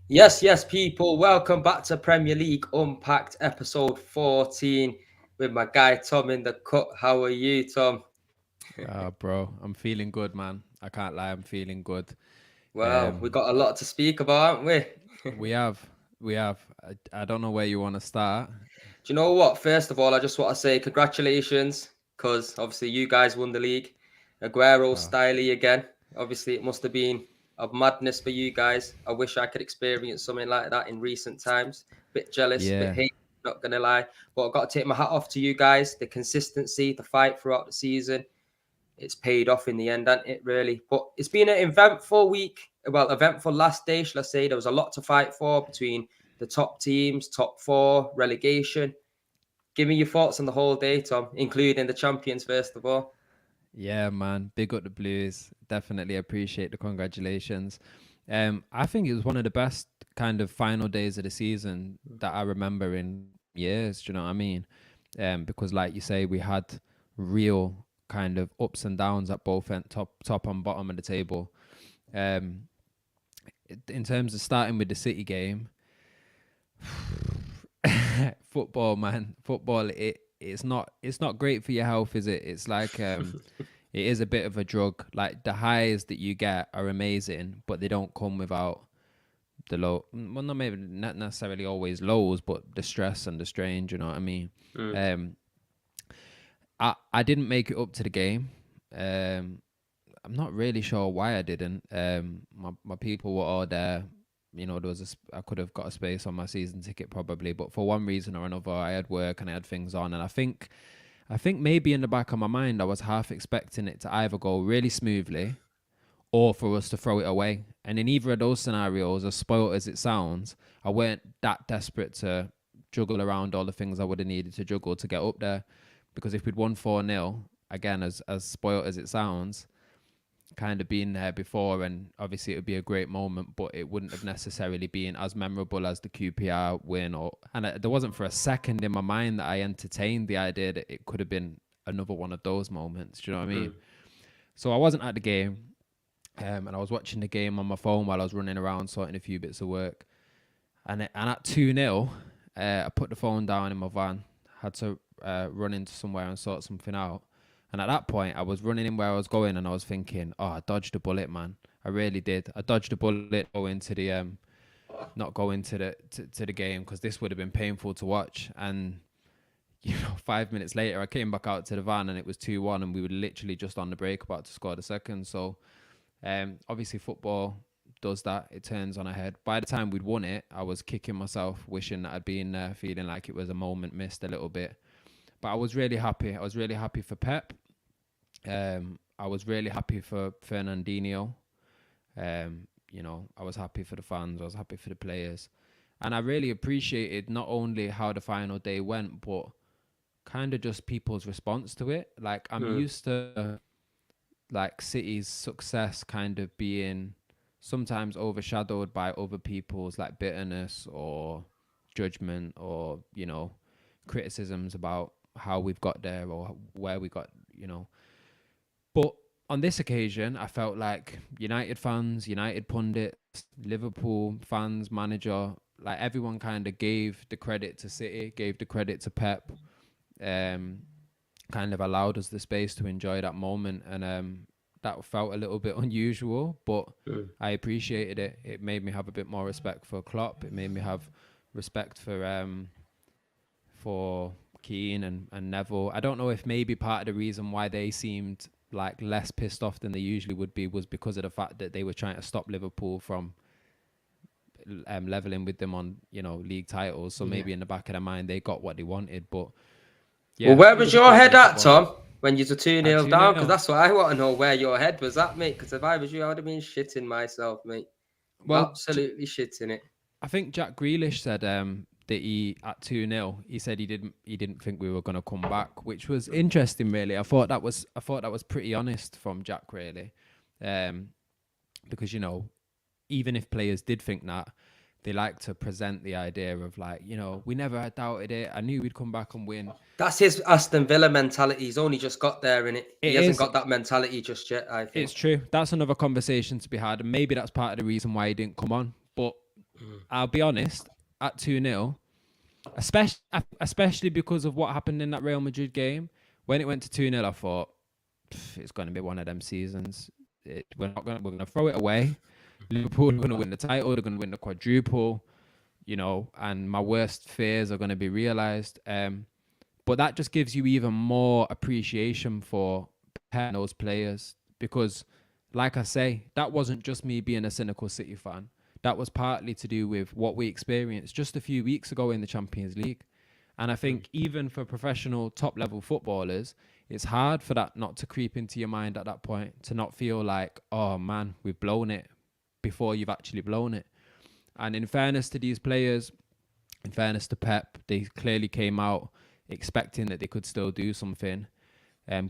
Yes, people. Welcome back to Premier League Unpacked episode 14 with my guy Tom in the cut. How are you, Tom? Bro, I'm feeling good, man. I can't lie, I'm feeling good. Well, we Um, got a lot to speak about, haven't we? we have, we have. I don't know where you want to start. Do you know what? First of all, I just want to say congratulations because obviously you guys won the league. Aguero Uh, styly again. Obviously, it must have been a madness for you guys. I wish I could experience something like that in recent times. Bit jealous, bit yeah, hate, not gonna lie. But I've got to take my hat off to you guys. The consistency, the fight throughout the season, it's paid off in the end, hasn't it, really? But it's been an eventful week. Well, eventful last day, shall I say. There was a lot to fight for between the top teams, top four, relegation. Give me your thoughts on the whole day, Tom, including the champions, first of all. yeah, man. Big up the Blues. Definitely appreciate the congratulations. I think it was one of the best kind of final days of the season that I remember in years. Do you know what I mean? Because like you say, we had real kind of ups and downs at both end, top and bottom of the table. Um, in terms of starting with the City game, football, man, football. It's not great for your health, is it? It's like it is a bit of a drug. Like the highs that you get are amazing, but they don't come without the low. Well, not necessarily always lows, but the stress and the strain. You know what I mean? Mm. Um, I didn't make it up to the game. I'm not really sure why I didn't. My people were all there. You know, I could have got a space on my season ticket probably, but for one reason or another, I had work and I had things on, and I think maybe in the back of my mind, I was half expecting it to either go really smoothly or for us to throw it away. And in either of those scenarios, as spoiled as it sounds, I weren't that desperate to juggle around all the things I would have needed to juggle to get up there. Because if we'd won 4-0, again, as spoiled as it sounds, kind of been there before, and obviously it would be a great moment, but it wouldn't have necessarily been as memorable as the QPR win. There wasn't for a second in my mind that I entertained the idea that it could have been another one of those moments. Do you know what I mean? Mm. So I wasn't at the game, and I was watching the game on my phone while I was running around sorting a few bits of work. And at 2-0, I put the phone down in my van, had to run into somewhere and sort something out. And at that point, I was running in where I was going, and I was thinking, "Oh, I dodged a bullet, man. I really did. I dodged a bullet going to the not going to the game, because this would have been painful to watch." And 5 minutes later, I came back out to the van, and it was 2-1, and we were literally just on the break about to score the second. So, obviously, football does that. It turns on a head. By the time we'd won it, I was kicking myself, wishing that I'd been there, feeling like it was a moment missed a little bit. But I was really happy. I was really happy for Pep. I was really happy for Fernandinho. I was happy for the fans. I was happy for the players. And I really appreciated not only how the final day went, but kind of just people's response to it. Like, I'm Mm. used to like City's success kind of being sometimes overshadowed by other people's like bitterness or judgment, or criticisms about how we've got there or where we got. But on this occasion, I felt like United fans, United pundits, Liverpool fans, manager, like everyone kind of gave the credit to City, gave the credit to Pep, um, kind of allowed us the space to enjoy that moment. And that felt a little bit unusual, but Mm. I appreciated it. It made me have a bit more respect for Klopp. It made me have respect for Keane and Neville. I don't know if maybe part of the reason why they seemed like less pissed off than they usually would be was because of the fact that they were trying to stop Liverpool from leveling with them on league titles. So Yeah. maybe in the back of their mind they got what they wanted. But Well, yeah, where it was was a your cool head day at, football. Tom, when you were 2 At nil 2 down? Because 0 that's what I want to know, where your head was at, mate. Because if I was you, I would have been shitting myself, mate. Well, Absolutely shitting it. I think Jack Grealish said that he at 2-0 he said he didn't think we were going to come back, which was interesting. Really, I thought that was pretty honest from Jack, really, um, because even if players did think that, they like to present the idea of like, we never had doubted it. I knew we'd come back and win. That's his Aston Villa mentality. He's only just got there in it. He It hasn't is. got that mentality just yet, I It's think. true. That's another conversation to be had, and maybe that's part of the reason why he didn't come on. But I'll be honest, at 2-0, especially because of what happened in that Real Madrid game, when it went to 2-0, I thought, it's going to be one of them seasons. We're going to throw it away. Liverpool are going to win the title. They're going to win the quadruple, and my worst fears are going to be realized. But that just gives you even more appreciation for those players because, like I say, that wasn't just me being a cynical City fan. That was partly to do with what we experienced just a few weeks ago in the Champions League. And I think even for professional top-level footballers, it's hard for that not to creep into your mind at that point, to not feel like, oh, man, we've blown it before you've actually blown it. And in fairness to these players, in fairness to Pep, they clearly came out expecting that they could still do something.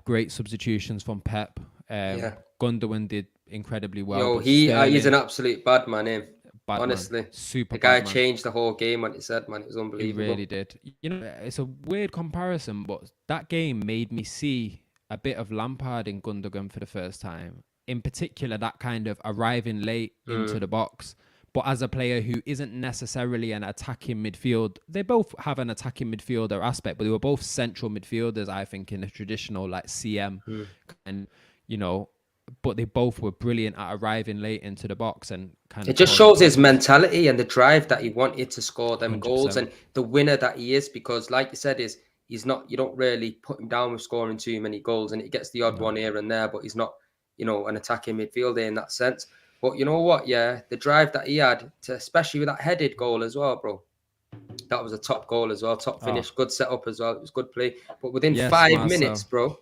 Great substitutions from Pep. Gundogan did incredibly well. He's an absolute bad man, him. Bad Honestly, man. Super the guy bad man. changed the whole game when he said, man, it was unbelievable. He really did. It's a weird comparison, but that game made me see a bit of Lampard in Gundogan for the first time. In particular, that kind of arriving late into the box, but as a player who isn't necessarily an attacking midfield. They both have an attacking midfielder aspect, but they were both central midfielders, I think, in the traditional like CM. And, but they both were brilliant at arriving late into the box and kind of. It just shows his mentality and the drive that he wanted to score them 100%. goals and the winner that he is. Because, like you said, he's not. You don't really put him down with scoring too many goals, and he gets the odd one here and there. But he's not, an attacking midfielder in that sense. But you know what? Yeah, the drive that he had, especially with that headed goal as well, bro. That was a top goal as well. Top finish, good setup as well. It was good play. But within 5 minutes, bro.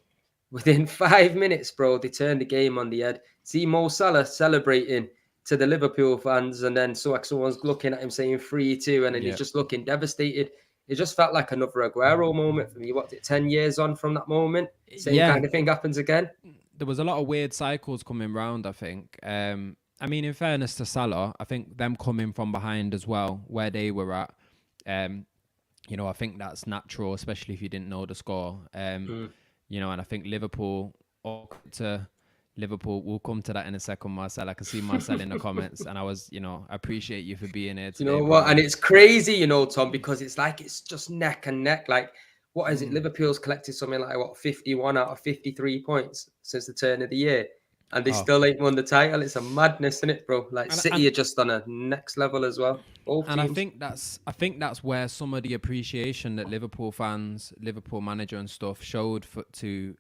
Within 5 minutes, bro, they turned the game on the head. See Mo Salah celebrating to the Liverpool fans, and then someone's looking at him saying 3-2, and then he's just looking devastated. It just felt like another Aguero moment for me. 10 years on from that moment? Same kind of thing happens again. There was a lot of weird cycles coming round, I think. I mean, in fairness to Salah, I think them coming from behind as well, where they were at, I think that's natural, especially if you didn't know the score. And I think Liverpool, we'll come to that in a second, Marcel. I can see Marcel in the comments, and I appreciate you for being here today. You know what? And it's crazy, Tom, because it's like it's just neck and neck. Like, what is it? Liverpool's collected something like 51 out of 53 points since the turn of the year, and they still ain't won the title. It's a madness, isn't it, bro? Like, City are just on a next level as well. And I think that's where some of the appreciation that Liverpool fans, Liverpool manager and stuff showed to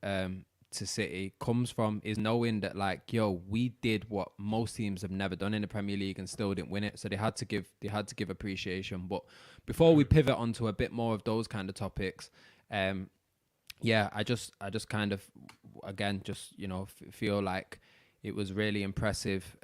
City comes from, is knowing that, like, we did what most teams have never done in the Premier League and still didn't win it. So they had to give appreciation. But before we pivot onto a bit more of those kind of topics, I just kind of, again, just feel like it was really impressive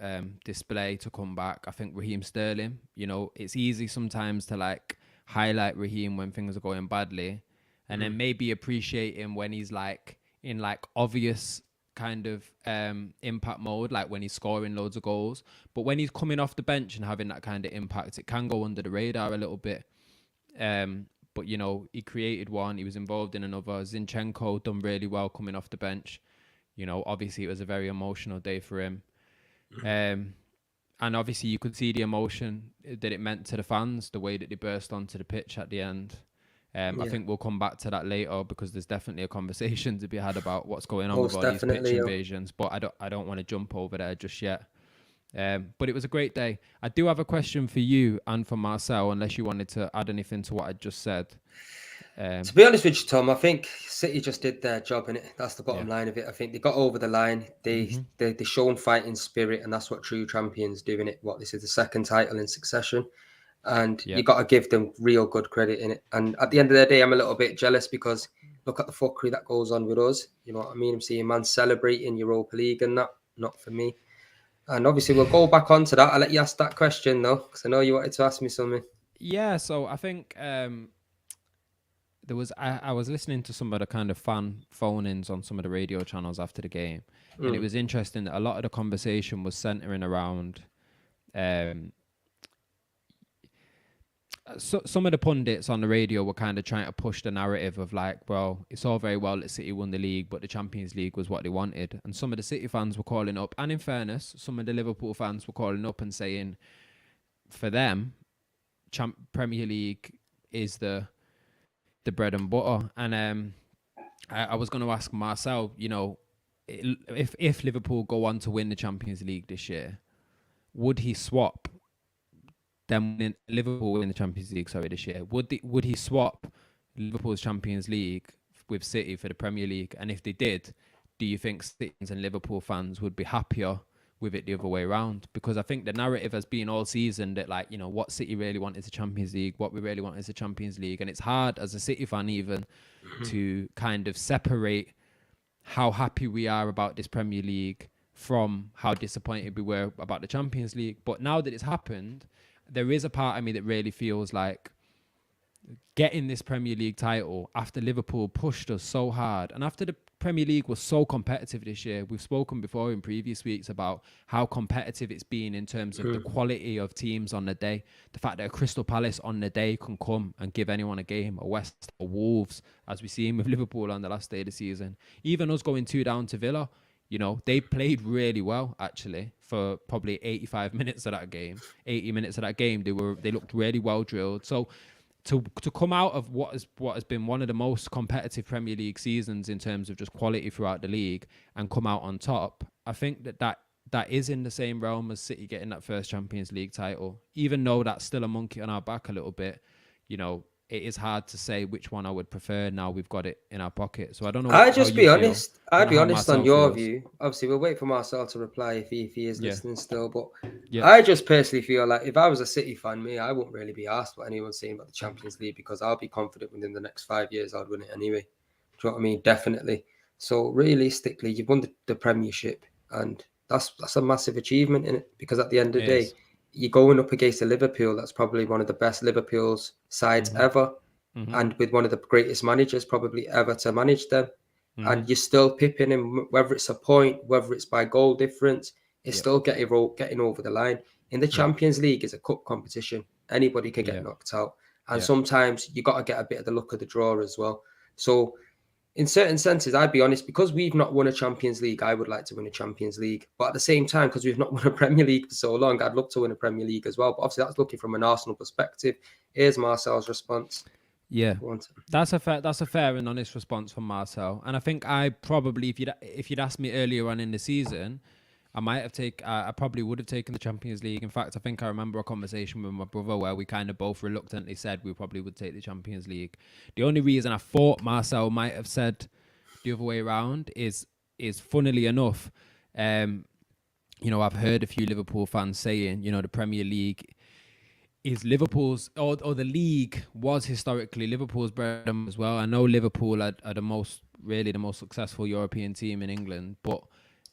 display to come back. I think Raheem Sterling, it's easy sometimes to like highlight Raheem when things are going badly, and then maybe appreciate him when he's like in like obvious kind of impact mode, like when he's scoring loads of goals. But when he's coming off the bench and having that kind of impact, it can go under the radar a little bit. But he created one. He was involved in another. Zinchenko done really well coming off the bench. Obviously it was a very emotional day for him. And obviously you could see the emotion that it meant to the fans, the way that they burst onto the pitch at the end. I think we'll come back to that later because there's definitely a conversation to be had about what's going on with all these pitch invasions. But I don't want to jump over there just yet. But it was a great day. I do have a question for you and for Marcel, unless you wanted to add anything to what I just said. To be honest with you, Tom, I think City just did their job in it. That's the bottom line of it. I think they got over the line. They shown fighting spirit, and that's what true champions do in it. This is the second title in succession, and you got to give them real good credit in it. And at the end of the day, I'm a little bit jealous because look at the fuckery that goes on with us. You know what I mean? I'm seeing man celebrating Europa League and that. Not for me. And obviously, we'll go back onto that. I'll let you ask that question though, because I know you wanted to ask me something. Yeah. So I think. I was listening to some of the kind of fan phone-ins on some of the radio channels after the game, and it was interesting that a lot of the conversation was centering around some of the pundits on the radio were kind of trying to push the narrative of like, well, it's all very well that City won the league, but the Champions League was what they wanted. And some of the City fans were calling up, and in fairness, some of the Liverpool fans were calling up and saying, for them, Premier League is the bread and butter. And I was going to ask Marcel, you know, if Liverpool go on to win the Champions League this year, would he swap them Liverpool win the Champions League? Sorry, this year, would he swap Liverpool's Champions League with City for the Premier League? And if they did, do you think Citizens and Liverpool fans would be happier with it the other way around? Because I think the narrative has been all season that, like, you know, what City really want is a Champions League, what we really want is a Champions League. And it's hard as a City fan even to kind of separate how happy we are about this Premier League from how disappointed we were about the Champions League. But now that it's happened, there is a part of me that really feels like getting this Premier League title after Liverpool pushed us so hard, and after the Premier League was so competitive this year. We've spoken before in previous weeks about how competitive it's been in terms of the quality of teams on the day. The fact that a Crystal Palace on the day can come and give anyone a game, a West or Wolves, as we see with Liverpool on the last day of the season. Even us going 2-down to Villa, you know, they played really well, actually, for probably 85 minutes of that game. 80 minutes of that game, they looked really well drilled. So to come out of what has been one of the most competitive Premier League seasons in terms of just quality throughout the league and come out on top, I think that is in the same realm as City getting that first Champions League title. Even though that's still a monkey on our back a little bit, you know, it is hard to say which one I would prefer now we've got it in our pocket. So I don't know. I'd be honest on your feels. view. Obviously, we'll wait for Marcel to reply if he is listening still. But yeah. I just personally feel like if I was a City fan, I wouldn't really be asked what anyone's saying about the Champions League, because I'll be confident within the next 5 years I'd win it anyway. Do you know what I mean? Definitely. So realistically, you've won the Premiership, and that's a massive achievement in it, because at the end of the day, you're going up against a Liverpool that's probably one of the best Liverpool's sides ever. And with one of the greatest managers probably ever to manage them. And you're still pipping him, whether it's a point, whether it's by goal difference, it's still getting over the line. In the Champions League, it's a cup competition. Anybody can get knocked out. And sometimes you got to get a bit of the luck of the draw as well. So in certain senses, I'd be honest, because we've not won a Champions League, I would like to win a Champions League. But at the same time, because we've not won a Premier League for so long, I'd love to win a Premier League as well. But obviously, that's looking from an Arsenal perspective. Here's Marcel's response. Yeah, that's a fair and honest response from Marcel. And I think I probably, if you'd asked me earlier on in the season, I probably would have taken the Champions League. In fact, I think I remember a conversation with my brother where we kind of both reluctantly said we probably would take the Champions League. The only reason I thought Marcel might have said the other way around is funnily enough, you know, I've heard a few Liverpool fans saying, you know, the Premier League is Liverpool's, or the league was historically Liverpool's bread as well. I know Liverpool are the most successful European team in England, but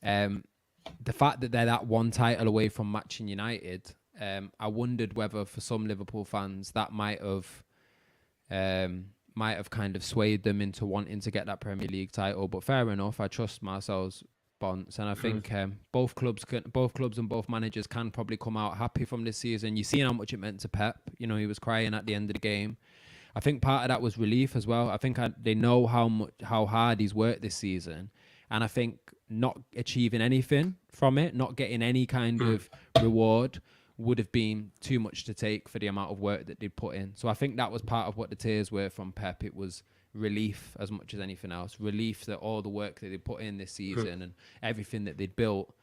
the fact that they're that one title away from matching United, I wondered whether for some Liverpool fans that might have kind of swayed them into wanting to get that Premier League title. But fair enough, I trust Marcel's response, and I think both clubs and both managers can probably come out happy from this season. You've seen how much it meant to Pep. You know, he was crying at the end of the game. I think part of that was relief as well. I think they know how hard he's worked this season, and I think not achieving anything from it, not getting any kind of reward, would have been too much to take for the amount of work that they'd put in. So I think that was part of what the tears were from Pep. It was relief as much as anything else. Relief that all the work that they put in this season and everything that they'd built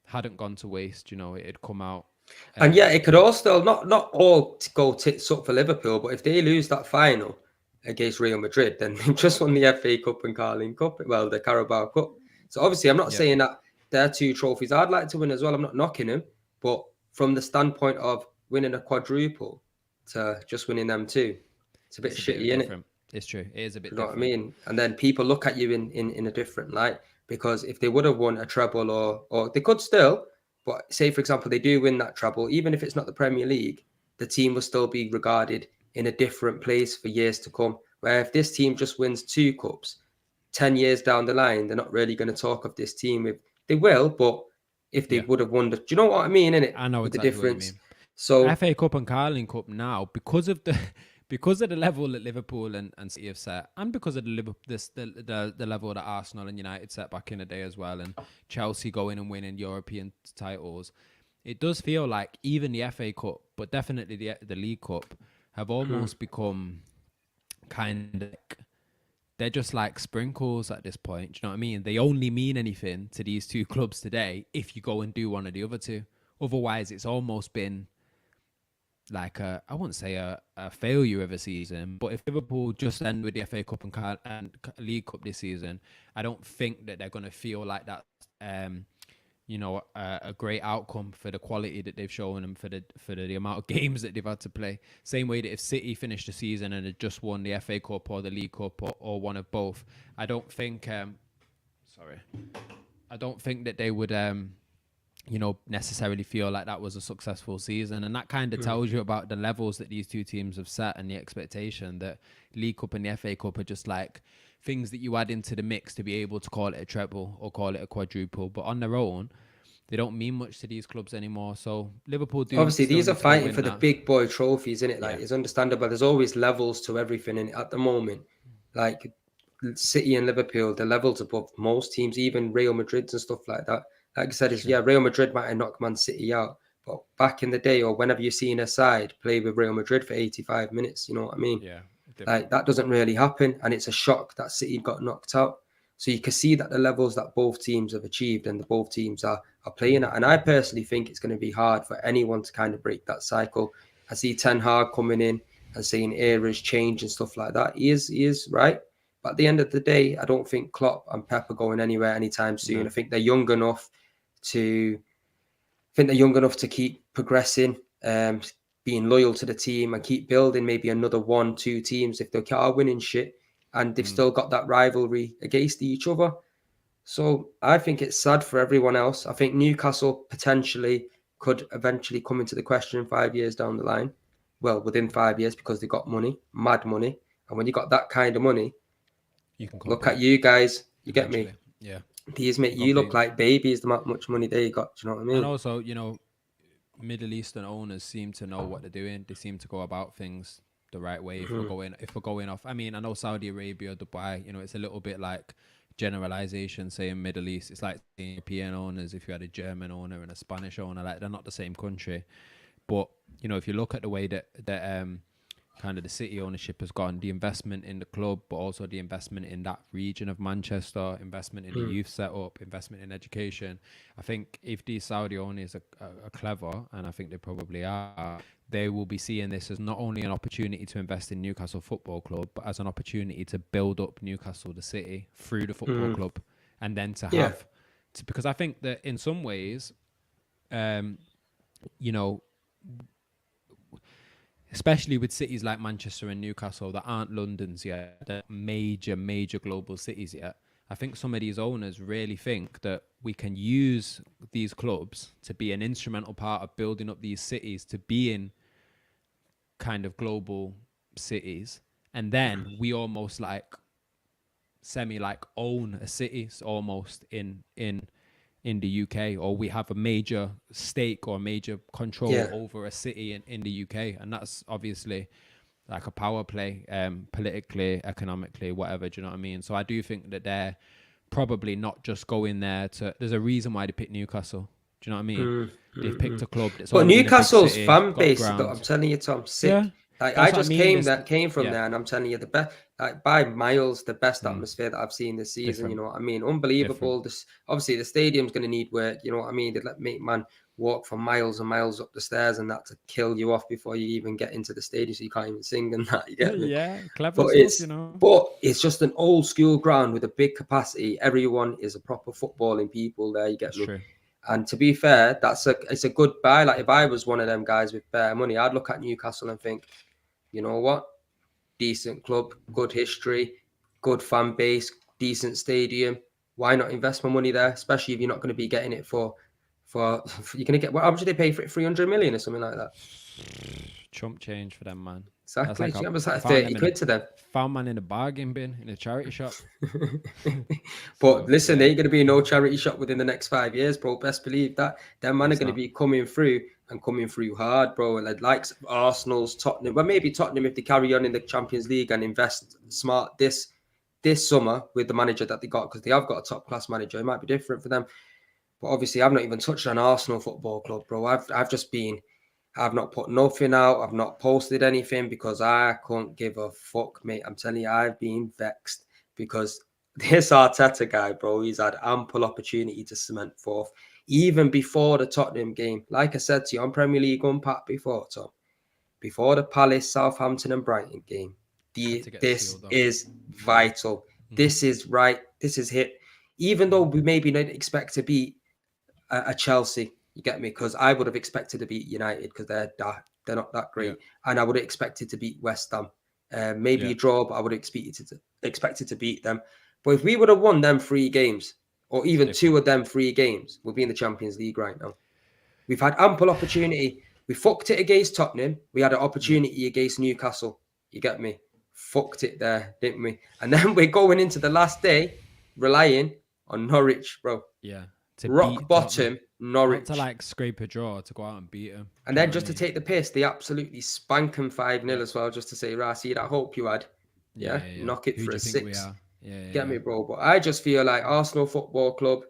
hadn't gone to waste. You know, it had come out. And it could all still not all go tits up for Liverpool, but if they lose that final against Real Madrid, then they've just won the FA Cup and Carling Cup, well, the Carabao Cup. So obviously, I'm not saying that they're two trophies I'd like to win as well. I'm not knocking them, but from the standpoint of winning a quadruple to just winning them two, it's a bit shitty, isn't it? It's true. It is a bit different. You know what I mean? And then people look at you in a different light, because if they would have won a treble or they could still, but say, for example, they do win that treble, even if it's not the Premier League, the team will still be regarded in a different place for years to come. Where if this team just wins 2 cups, 10 years down the line, they're not really going to talk of this team. They will, but if they would have won do you know what I mean, innit? I know exactly the difference. What you mean. So FA Cup and Carling Cup now, because of the level that Liverpool and City have set, and because of the level that Arsenal and United set back in the day as well, and Chelsea going and winning European titles, it does feel like even the FA Cup but definitely the League Cup have almost become kind of like, they're just like sprinkles at this point. Do you know what I mean? They only mean anything to these two clubs today if you go and do one of the other two. Otherwise, it's almost been like I wouldn't say a failure of a season, but if Liverpool just end with the FA Cup and League Cup this season, I don't think that they're going to feel like that. A great outcome for the quality that they've shown and for the amount of games that they've had to play. Same way that if City finished the season and had just won the FA Cup or the League Cup or one of both, I don't think that they would necessarily feel like that was a successful season. And that kind of tells you about the levels that these two teams have set and the expectation that League Cup and the FA Cup are just like things that you add into the mix to be able to call it a treble or call it a quadruple. But on their own, they don't mean much to these clubs anymore. So Liverpool do. Obviously, these are fighting for the big boy trophies, isn't it? Like, it's understandable. There's always levels to everything. And at the moment, like City and Liverpool, the levels above most teams, even Real Madrid and stuff like that. Like I said, Real Madrid might have knocked Man City out. But back in the day, or whenever you've seen a side play with Real Madrid for 85 minutes, you know what I mean? Yeah. Like, that doesn't really happen. And it's a shock that City got knocked out. So you can see that the levels that both teams have achieved and both teams are playing at. And I personally think it's going to be hard for anyone to kind of break that cycle. I see Ten Hag coming in and saying eras change and stuff like that. He is right. But at the end of the day, I don't think Klopp and Pep are going anywhere anytime soon. I think they're young enough to keep progressing, being loyal to the team and keep building maybe another 1-2 teams if they are winning shit. And they've still got that rivalry against each other. So I think it's sad for everyone else. I think Newcastle potentially could eventually come into the question 5 years down the line. Well, within 5 years, because they got money, mad money. And when you got that kind of money, you can look at you guys. You eventually. Get me? Yeah. These make you look like babies, the amount much money they got. Do you know what I mean? And also, Middle Eastern owners seem to know what they're doing. They seem to go about things the right way. If we're going off, I mean, I know Saudi Arabia, Dubai, it's a little bit like generalization saying Middle East. It's like European owners. If you had a German owner and a Spanish owner, like, they're not the same country. But if you look at the way that kind of the City ownership has gone, the investment in the club, but also the investment in that region of Manchester, investment in the youth setup, investment in education. I think if these Saudi owners are clever, and I think they probably are, they will be seeing this as not only an opportunity to invest in Newcastle Football Club, but as an opportunity to build up Newcastle, the city, through the football club, and then to have to, because I think that in some ways, especially with cities like Manchester and Newcastle that aren't London's yet, they're major global cities yet. I think some of these owners really think that we can use these clubs to be an instrumental part of building up these cities to be in kind of global cities. And then we almost like own a city almost in the UK, or we have a major stake or major control over a city in the UK. And that's obviously like a power play, politically, economically, whatever. Do you know what I mean? So I do think that they're probably not just going there there's a reason why they picked Newcastle. Do you know what I mean? They've picked a club that's but Newcastle's city, fan base, I'm telling you, Tom, sick. Yeah, like, I just came from there, and I'm telling you, the best, like, by miles, the best atmosphere that I've seen this season. Different. You know what I mean? Unbelievable. Obviously, the stadium's going to need work. You know what I mean? They let man walk for miles and miles up the stairs, and that to kill you off before you even get into the stadium, so you can't even sing and that. You get me? Yeah, clever stuff, But it's just an old school ground with a big capacity. Everyone is a proper footballing people there. You get me? True. And to be fair, it's a good buy. Like, if I was one of them guys with bare money, I'd look at Newcastle and think, you know what? Decent club, good history, good fan base, decent stadium. Why not invest my money there? Especially if you're not going to be getting it for you're going to get, how much did they pay for it? 300 million or something like that? Chump change for them, man. Exactly. It was like 30 quid to them. Found man in a bargain bin in a charity shop. But listen, there ain't going to be no charity shop within the next 5 years, bro. Best believe that. Them man are going to be coming through hard, bro. And like Arsenal's, Tottenham. Well, maybe Tottenham, if they carry on in the Champions League and invest smart this summer with the manager that they got, because they have got a top class manager. It might be different for them. But obviously, I've not even touched on Arsenal Football Club, bro. I've I've not put nothing out. I've not posted anything because I couldn't give a fuck, mate. I'm telling you, I've been vexed because this Arteta guy, bro, he's had ample opportunity to cement fourth, even before the Tottenham game. Like I said to you on Premier League Unpacked before, Tom, before the Palace, Southampton and Brighton game, this is vital. This is right. This is hit. Even though we maybe don't expect to beat a Chelsea, you get me? Because I would have expected to beat United because they're not that great, and I would have expected to beat West Ham. Maybe a draw, but I would have expected to beat them. But if we would have won them 3 games, or even 2 of them 3 games, we'll be in the Champions League right now. We've had ample opportunity. We fucked it against Tottenham. We had an opportunity against Newcastle. You get me? Fucked it there, didn't we? And then we're going into the last day relying on Norwich, bro. Yeah. Rock bottom, Norwich. Not to like scrape a draw, to go out and beat them. And then just to take the piss, they absolutely spank them 5-0 as well, just to say, right, see that hope you had. Yeah. Knock it for a 6. Get me, bro. But I just feel like Arsenal Football Club,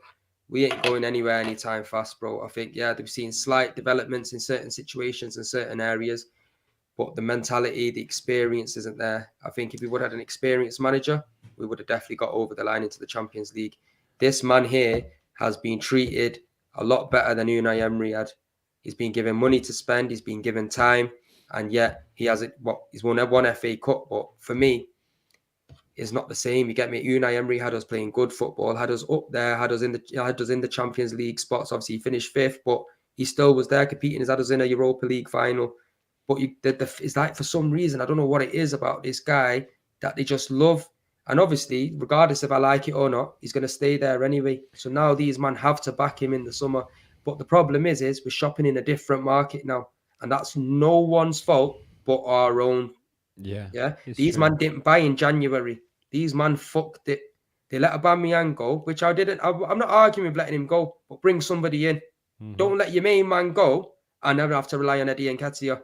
we ain't going anywhere anytime fast, bro. I think, they've seen slight developments in certain situations and certain areas, but the mentality, the experience isn't there. I think if we would have had an experienced manager, we would have definitely got over the line into the Champions League. This man here has been treated a lot better than Unai Emery had. He's been given money to spend. He's been given time. And yet he hasn't, he's won one FA Cup. But for me, it's not the same. You get me? Unai Emery had us playing good football, had us up there, had us in the Champions League spots. Obviously, he finished 5th, but he still was there competing. He's had us in a Europa League final. But it's like, for some reason, I don't know what it is about this guy that they just love. And obviously, regardless if I like it or not, he's going to stay there anyway. So now these men have to back him in the summer. But the problem is we're shopping in a different market now. And that's no one's fault but our own. Yeah. These men didn't buy in January. These men fucked it. They let Aubameyang go, which I didn't. I'm not arguing with letting him go, but bring somebody in. Mm-hmm. Don't let your main man go and never have to rely on Eddie Nketiah.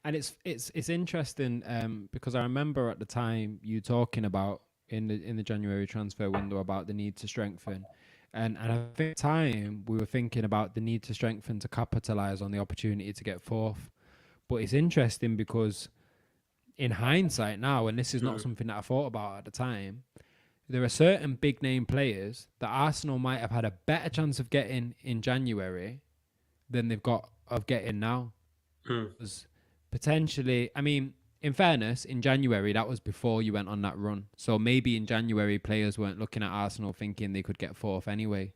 And it's interesting because I remember at the time you talking about in the January transfer window about the need to strengthen, and I think at the time we were thinking about the need to strengthen to capitalize on the opportunity to get 4th. But it's interesting because in hindsight now, and this is not something that I thought about at the time, there are certain big name players that Arsenal might have had a better chance of getting in January than they've got of getting now. Potentially, I mean, in fairness, in January, that was before you went on that run. So maybe in January, players weren't looking at Arsenal thinking they could get 4th anyway.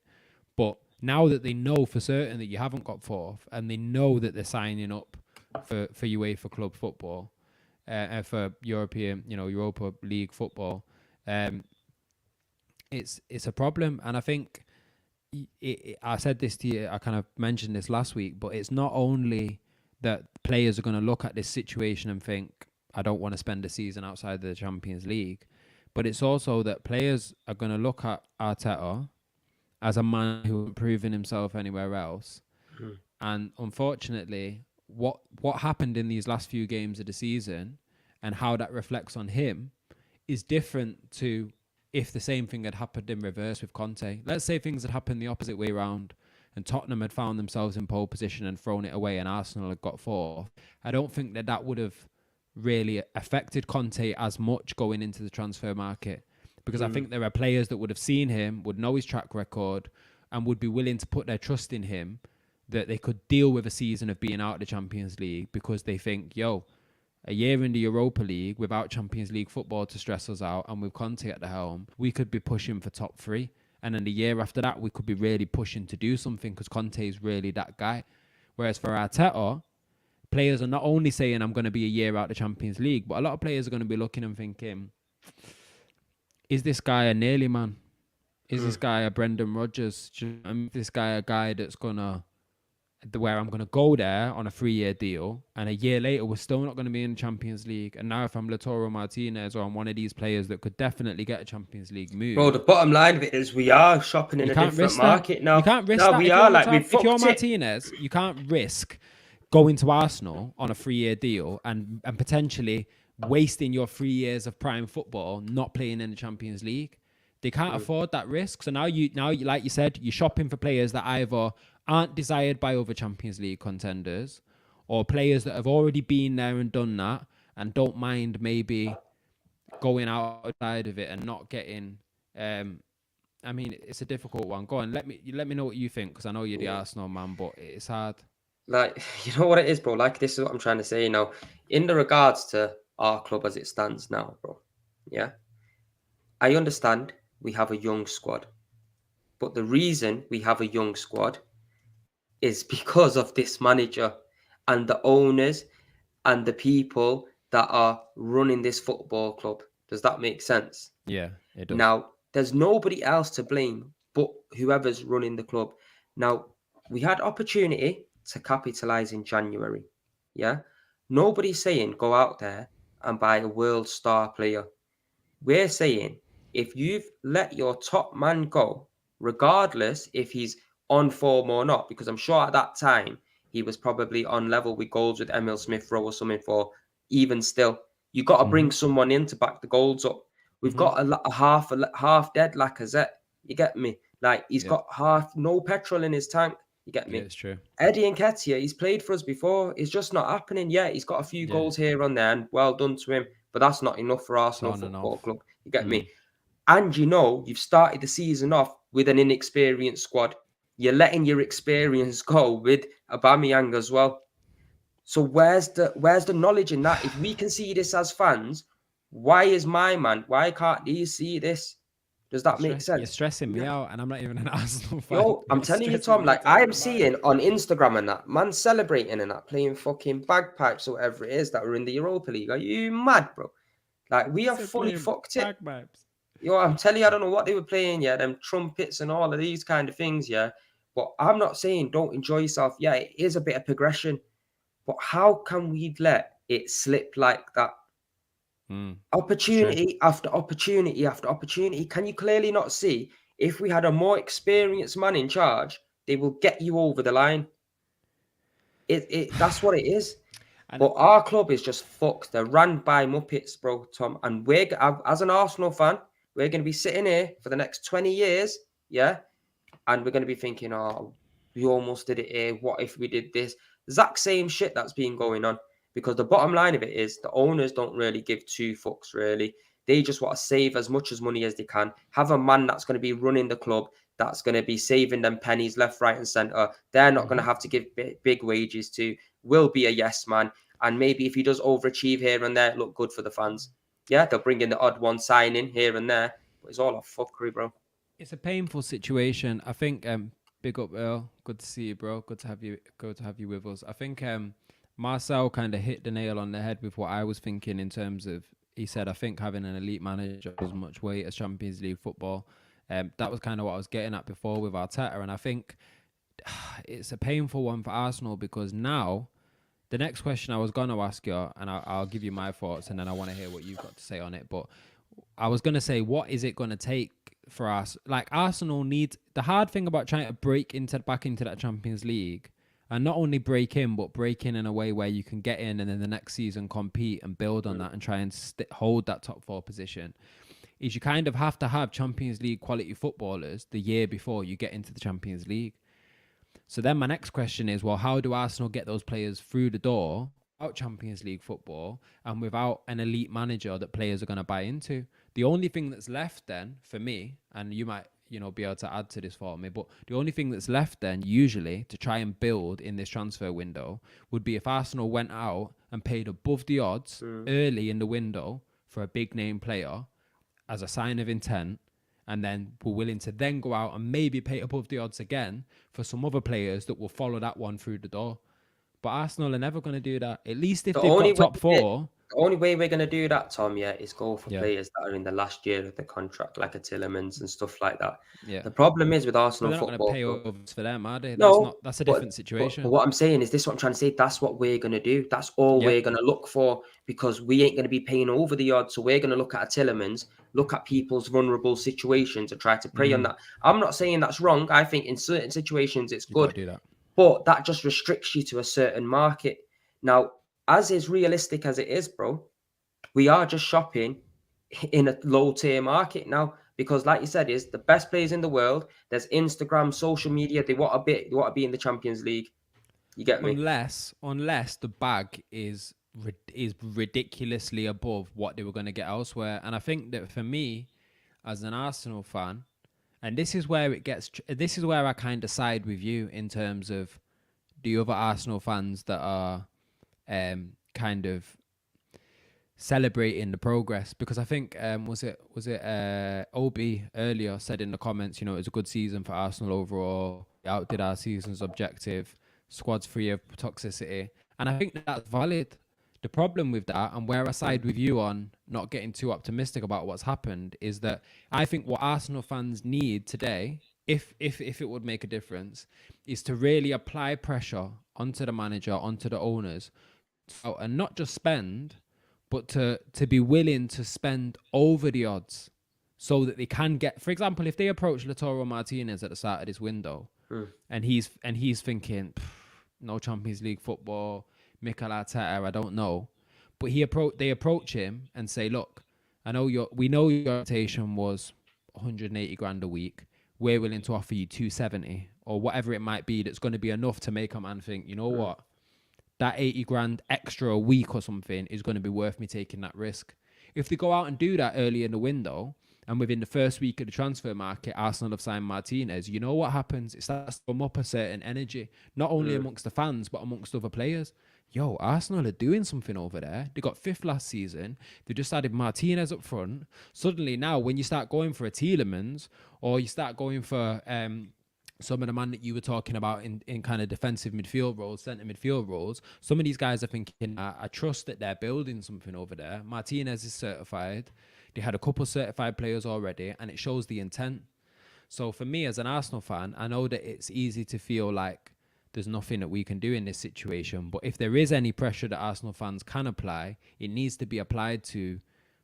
But now that they know for certain that you haven't got 4th, and they know that they're signing up for UEFA club football, for European, Europa League football, it's a problem. And I think I said this to you, I kind of mentioned this last week, but it's not only that players are going to look at this situation and think, I don't want to spend a season outside of the Champions League. But it's also that players are going to look at Arteta as a man who hasn't proven himself anywhere else. And unfortunately, what happened in these last few games of the season and how that reflects on him is different to if the same thing had happened in reverse with Conte. Let's say things had happened the opposite way around and Tottenham had found themselves in pole position and thrown it away and Arsenal had got 4th. I don't think that would have really affected Conte as much going into the transfer market, because I think there are players that would have seen him, would know his track record, and would be willing to put their trust in him that they could deal with a season of being out of the Champions League, because they think, a year in the Europa League without Champions League football to stress us out and with Conte at the helm, we could be pushing for top 3. And then the year after that, we could be really pushing to do something because Conte is really that guy. Whereas for Arteta, players are not only saying, I'm going to be a year out of the Champions League, but a lot of players are going to be looking and thinking, is this guy a nearly man? Is this guy a Brendan Rodgers? Is this guy a guy that's going to, where I'm going to go there on a 3-year deal, and a year later we're still not going to be in the Champions League. And now if I'm Lautaro Martinez or I'm one of these players that could definitely get a Champions League move. Bro, the bottom line of it is we are shopping in a different market now. You can't risk that. We are if you're Martinez, you can't risk going to Arsenal on a 3-year deal and potentially wasting your 3 years of prime football not playing in the Champions League. They can't afford that risk. So now you like you said, you're shopping for players that either aren't desired by other Champions League contenders, or players that have already been there and done that and don't mind maybe going outside of it and not getting. I mean, it's a difficult one. Go on, let me know what you think, because I know you're the Yeah. Arsenal man, but it's hard. Like, you know what it is, bro? Like, this is what I'm trying to say now. In the regards to our club as it stands now, bro. Yeah. I understand we have a young squad, but the reason we have a young squad is because of this manager and the owners and the people that are running this football club. Does that make sense? Yeah, it does. Now, there's nobody else to blame but whoever's running the club. Now, we had opportunity to capitalize in January. Yeah. Nobody's saying go out there and buy a world star player. We're saying if you've let your top man go, regardless if he's on form or not, because I'm sure at that time he was probably on level with goals with Emil Smith Rowe or something. For even still, you got to bring someone in to back the goals up. We've got a half dead Lacazette. You get me? Like, he's got no petrol in his tank. You get me? Yeah, it's true. Eddie Nketiah, he's played for us before. It's just not happening yet. He's got a few goals here and there, and well done to him. But that's not enough for Arsenal Football Club. You get me? And you've started the season off with an inexperienced squad. You're letting your experience go with Aubameyang as well. So where's the knowledge in that? If we can see this as fans, why can't you see this? Does that make sense? You're stressing me out, and I'm not even an Arsenal fan. Yo, I'm telling you, Tom, like, I am seeing on Instagram and that, man celebrating and that, playing fucking bagpipes or whatever it is that were in the Europa League. Are you mad, bro? Like, we are fully fucked it. Bagpipes. Yo, I'm telling you, I don't know what they were playing, yeah, them trumpets and all of these kind of things, yeah. But I'm not saying don't enjoy yourself. Yeah, it is a bit of progression. But how can we let it slip like that? Opportunity after opportunity after opportunity. Can you clearly not see if we had a more experienced man in charge, they will get you over the line? That's what it is. But our club is just fucked. They're run by Muppets, bro, Tom. And as an Arsenal fan, we're going to be sitting here for the next 20 years, yeah? And we're going to be thinking, oh, we almost did it here. What if we did this? Exact same shit that's been going on. Because the bottom line of it is the owners don't really give two fucks, really. They just want to save as much as money as they can. Have a man that's going to be running the club, that's going to be saving them pennies left, right, and centre. They're not going to have to give big wages to. Will be a yes man. And maybe if he does overachieve here and there, look good for the fans. Yeah, they'll bring in the odd one signing here and there. But it's all a fuckery, bro. It's a painful situation. I think big up Earl. Good to see you, bro. Good to have you with us. I think Marcel kind of hit the nail on the head with what I was thinking in terms of, he said, I think having an elite manager as much weight as Champions League football. That was kind of what I was getting at before with Arteta. And I think it's a painful one for Arsenal, because now the next question I was going to ask you, and I'll give you my thoughts, and then I want to hear what you've got to say on it. But I was going to say, what is it going to take for us? Like, Arsenal needs, the hard thing about trying to break back into that Champions League, and not only break in, but break in a way where you can get in and then the next season compete and build on that and try and hold that top 4 position, is you kind of have to have Champions League quality footballers the year before you get into the Champions League. So then my next question is, well, how do Arsenal get those players through the door without Champions League football and without an elite manager that players are going to buy into? The only thing that's left then for me, and you might be able to add to this for me, but the only thing that's left then usually to try and build in this transfer window would be if Arsenal went out and paid above the odds early in the window for a big name player as a sign of intent, and then we're willing to then go out and maybe pay above the odds again for some other players that will follow that one through the door. But Arsenal are never going to do that. At least if they've got top 4. The only way we're going to do that, Tom, is go for players that are in the last year of the contract, like a Tillemans and stuff like that. Yeah. The problem is with Arsenal Football. They're not going to pay overs for them, are they? That's a different situation. But what I'm saying is, this is what I'm trying to say. That's what we're going to do. That's all we're going to look for, because we ain't going to be paying over the odds. So we're going to look at a Tillemans, look at people's vulnerable situations and try to prey on that. I'm not saying that's wrong. I think in certain situations it's good. Do that. But that just restricts you to a certain market. Now, as is realistic as it is, bro, we are just shopping in a low-tier market now, because, like you said, is the best players in the world. There's Instagram, social media. They want to be in the Champions League. You get me? Unless the bag is ridiculously above what they were going to get elsewhere. And I think that for me, as an Arsenal fan, and this is where this is where I kind of side with you in terms of the other Arsenal fans that are kind of celebrating the progress, because I think was it Obi earlier said in the comments, you know, it was a good season for Arsenal overall. We outdid our season's objective. Squad's free of toxicity, and I think that's valid. The problem with that, and where I side with you on not getting too optimistic about what's happened, is that I think what Arsenal fans need today, if it would make a difference, is to really apply pressure onto the manager, onto the owners, and not just spend, but to be willing to spend over the odds so that they can get, for example, if they approach Lautaro Martinez at the start of this window and he's thinking, no Champions League football, Mikel Arteta, I don't know. But they approach him and say, look, we know your rotation was 180 grand a week. We're willing to offer you 270 or whatever it might be that's going to be enough to make a man think, you know what? That 80 grand extra a week or something is going to be worth me taking that risk. If they go out and do that early in the window, and within the first week of the transfer market, Arsenal have signed Martinez, you know what happens? It starts to come up a certain energy, not only amongst the fans, but amongst other players. Yo, Arsenal are doing something over there. They got fifth last season. They just added Martinez up front. Suddenly now, when you start going for a Tielemans, or you start going for some of the man that you were talking about in kind of defensive midfield roles, centre midfield roles, some of these guys are thinking, I trust that they're building something over there. Martinez is certified. They had a couple certified players already, and it shows the intent. So for me as an Arsenal fan, I know that it's easy to feel like there's nothing that we can do in this situation. But if there is any pressure that Arsenal fans can apply, it needs to be applied to,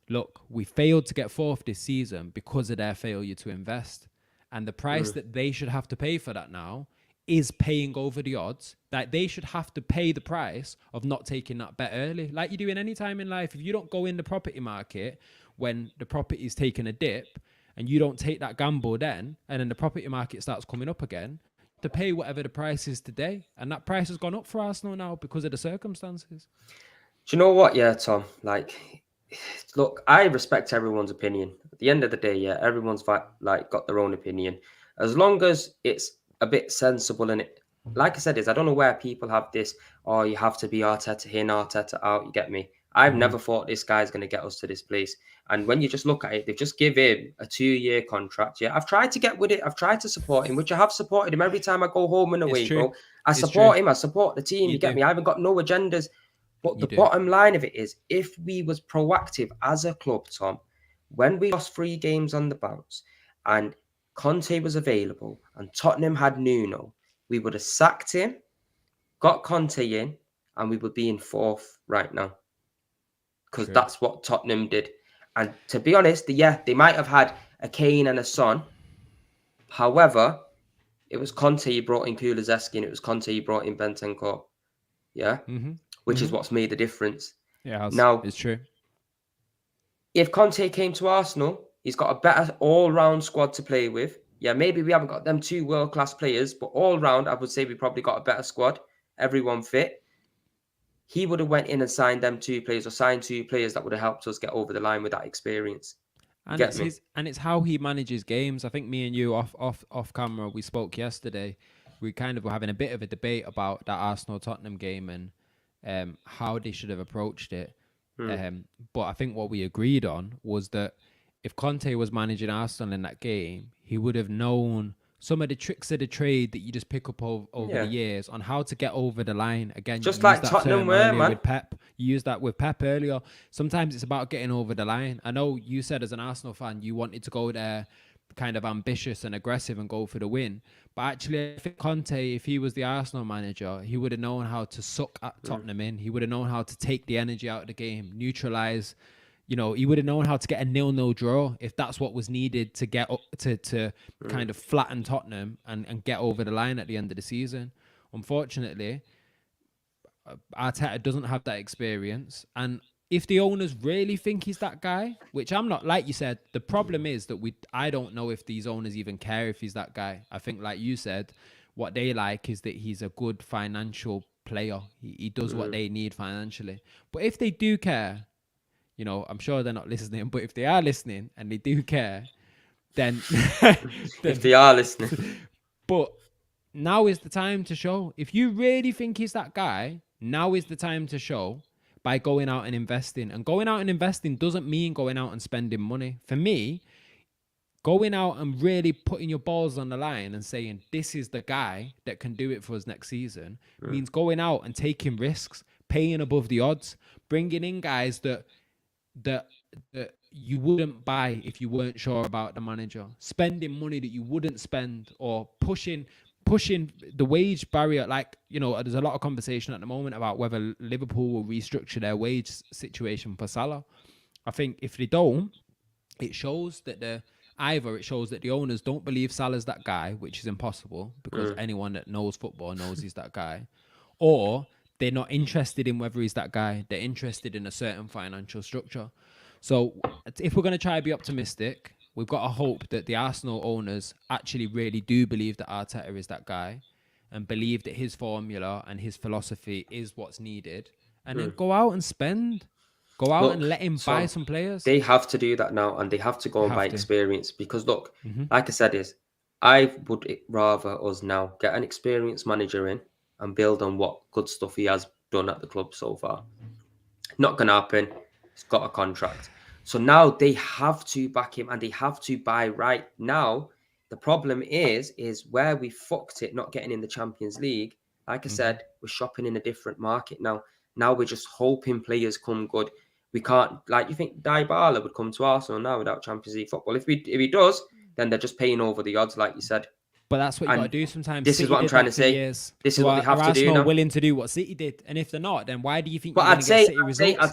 look, we failed to get fourth this season because of their failure to invest. And the price that they should have to pay for that now is paying over the odds. Like, they should have to pay the price of not taking that bet early. Like you do in any time in life, if you don't go in the property market when the property is taking a dip and you don't take that gamble then, and then the property market starts coming up again, to pay whatever the price is today. And that price has gone up for Arsenal now because of the circumstances. Do you know what? Yeah, Tom, like, look, I respect everyone's opinion. At the end of the day, yeah, everyone's got their own opinion. As long as it's a bit sensible, and it, like I said, I don't know where people have this, oh, you have to be Arteta in, Arteta out, you get me? I've never thought this guy's going to get us to this place. And when you just look at it, they've just give him a 2-year contract. Yeah, I've tried to get with it. I've tried to support him, which I have supported him every time I go home and away, bro. I support him. I support the team. You get me? I haven't got no agendas. But the bottom line of it is, if we was proactive as a club, Tom, when we lost 3 games on the bounce and Conte was available and Tottenham had Nuno, we would have sacked him, got Conte in, and we would be in 4th right now. Because that's what Tottenham did. And to be honest, yeah, they might have had a Kane and a Son. However, it was Conte who brought in Kulusevski, and it was Conte who brought in Bentancur. Yeah? Which is what's made the difference. Yeah, now, it's true. If Conte came to Arsenal, he's got a better all-round squad to play with. Yeah, maybe we haven't got them 2 world-class players, but all-round, I would say we probably got a better squad. Everyone fit. He would have went in and signed them 2 players, or signed 2 players that would have helped us get over the line with that experience. And it's how he manages games. I think me and you off camera, we spoke yesterday. We kind of were having a bit of a debate about that Arsenal-Tottenham game and how they should have approached it. But I think what we agreed on was that if Conte was managing Arsenal in that game, he would have known some of the tricks of the trade that you just pick up over the years on how to get over the line. Again, just like Tottenham were, man. With Pep. You used that with Pep earlier. Sometimes it's about getting over the line. I know you said as an Arsenal fan, you wanted to go there kind of ambitious and aggressive and go for the win. But actually, I think Conte, if he was the Arsenal manager, he would have known how to suck at Tottenham in. He would have known how to take the energy out of the game, neutralise. You know, he would have known how to get a 0-0 draw if that's what was needed to get up to kind of flatten Tottenham and get over the line at the end of the season. Unfortunately, Arteta doesn't have that experience. And if the owners really think he's that guy, which I'm not, like you said, the problem is that I don't know if these owners even care if he's that guy. I think, like you said, what they like is that he's a good financial player. He does what they need financially. But if they do care, you know, I'm sure they're not listening, but if they are listening and they do care, then, If they are listening. But now is the time to show. If you really think he's that guy, now is the time to show by going out and investing. And going out and investing doesn't mean going out and spending money. For me, going out and really putting your balls on the line and saying, this is the guy that can do it for us next season, means going out and taking risks, paying above the odds, bringing in guys that you wouldn't buy if you weren't sure about the manager, spending money that you wouldn't spend, or pushing the wage barrier. Like, you know, there's a lot of conversation at the moment about whether Liverpool will restructure their wage situation for Salah. I think if they don't, it shows that the owners don't believe Salah's that guy, which is impossible because anyone that knows football knows he's that guy, or they're not interested in whether he's that guy. They're interested in a certain financial structure. So if we're going to try to be optimistic, we've got to hope that the Arsenal owners actually really do believe that Arteta is that guy and believe that his formula and his philosophy is what's needed, and then go out and spend. Go out and let him buy some players. They have to do that now, and they have to go and buy experience. Because look, like I said, I would rather us now get an experienced manager in and build on what good stuff he has done at the club so far. Not going to happen. He's got a contract. So now they have to back him and they have to buy right now. The problem is where we fucked it not getting in the Champions League. Like I said, we're shopping in a different market now. Now we're just hoping players come good. We can't, like, you think Dybala would come to Arsenal now without Champions League football? If he does, then they're just paying over the odds, like you said. But that's what you got to do sometimes. This is what I'm trying to say. This is what they have to do now. Willing to do what City did, and if they're not, then why do you think? But I'd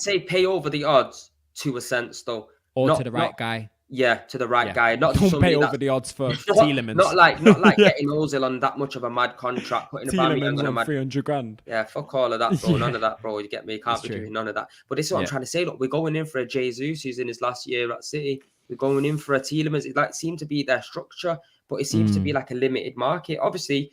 say pay over the odds to a sense, though, or to the right guy. Yeah, to the right guy. Not don't pay over the odds for Tielemans. Not like getting Ozil on that much of a mad contract, putting Tielemans on 300 grand. Yeah, fuck all of that, bro. None of that, bro. You get me? Can't be doing none of that. But this is what I'm trying to say. Look, we're going in for a Jesus who's in his last year at City. We're going in for a Tielemans. It seemed to be their structure, but it seems to be like a limited market. Obviously,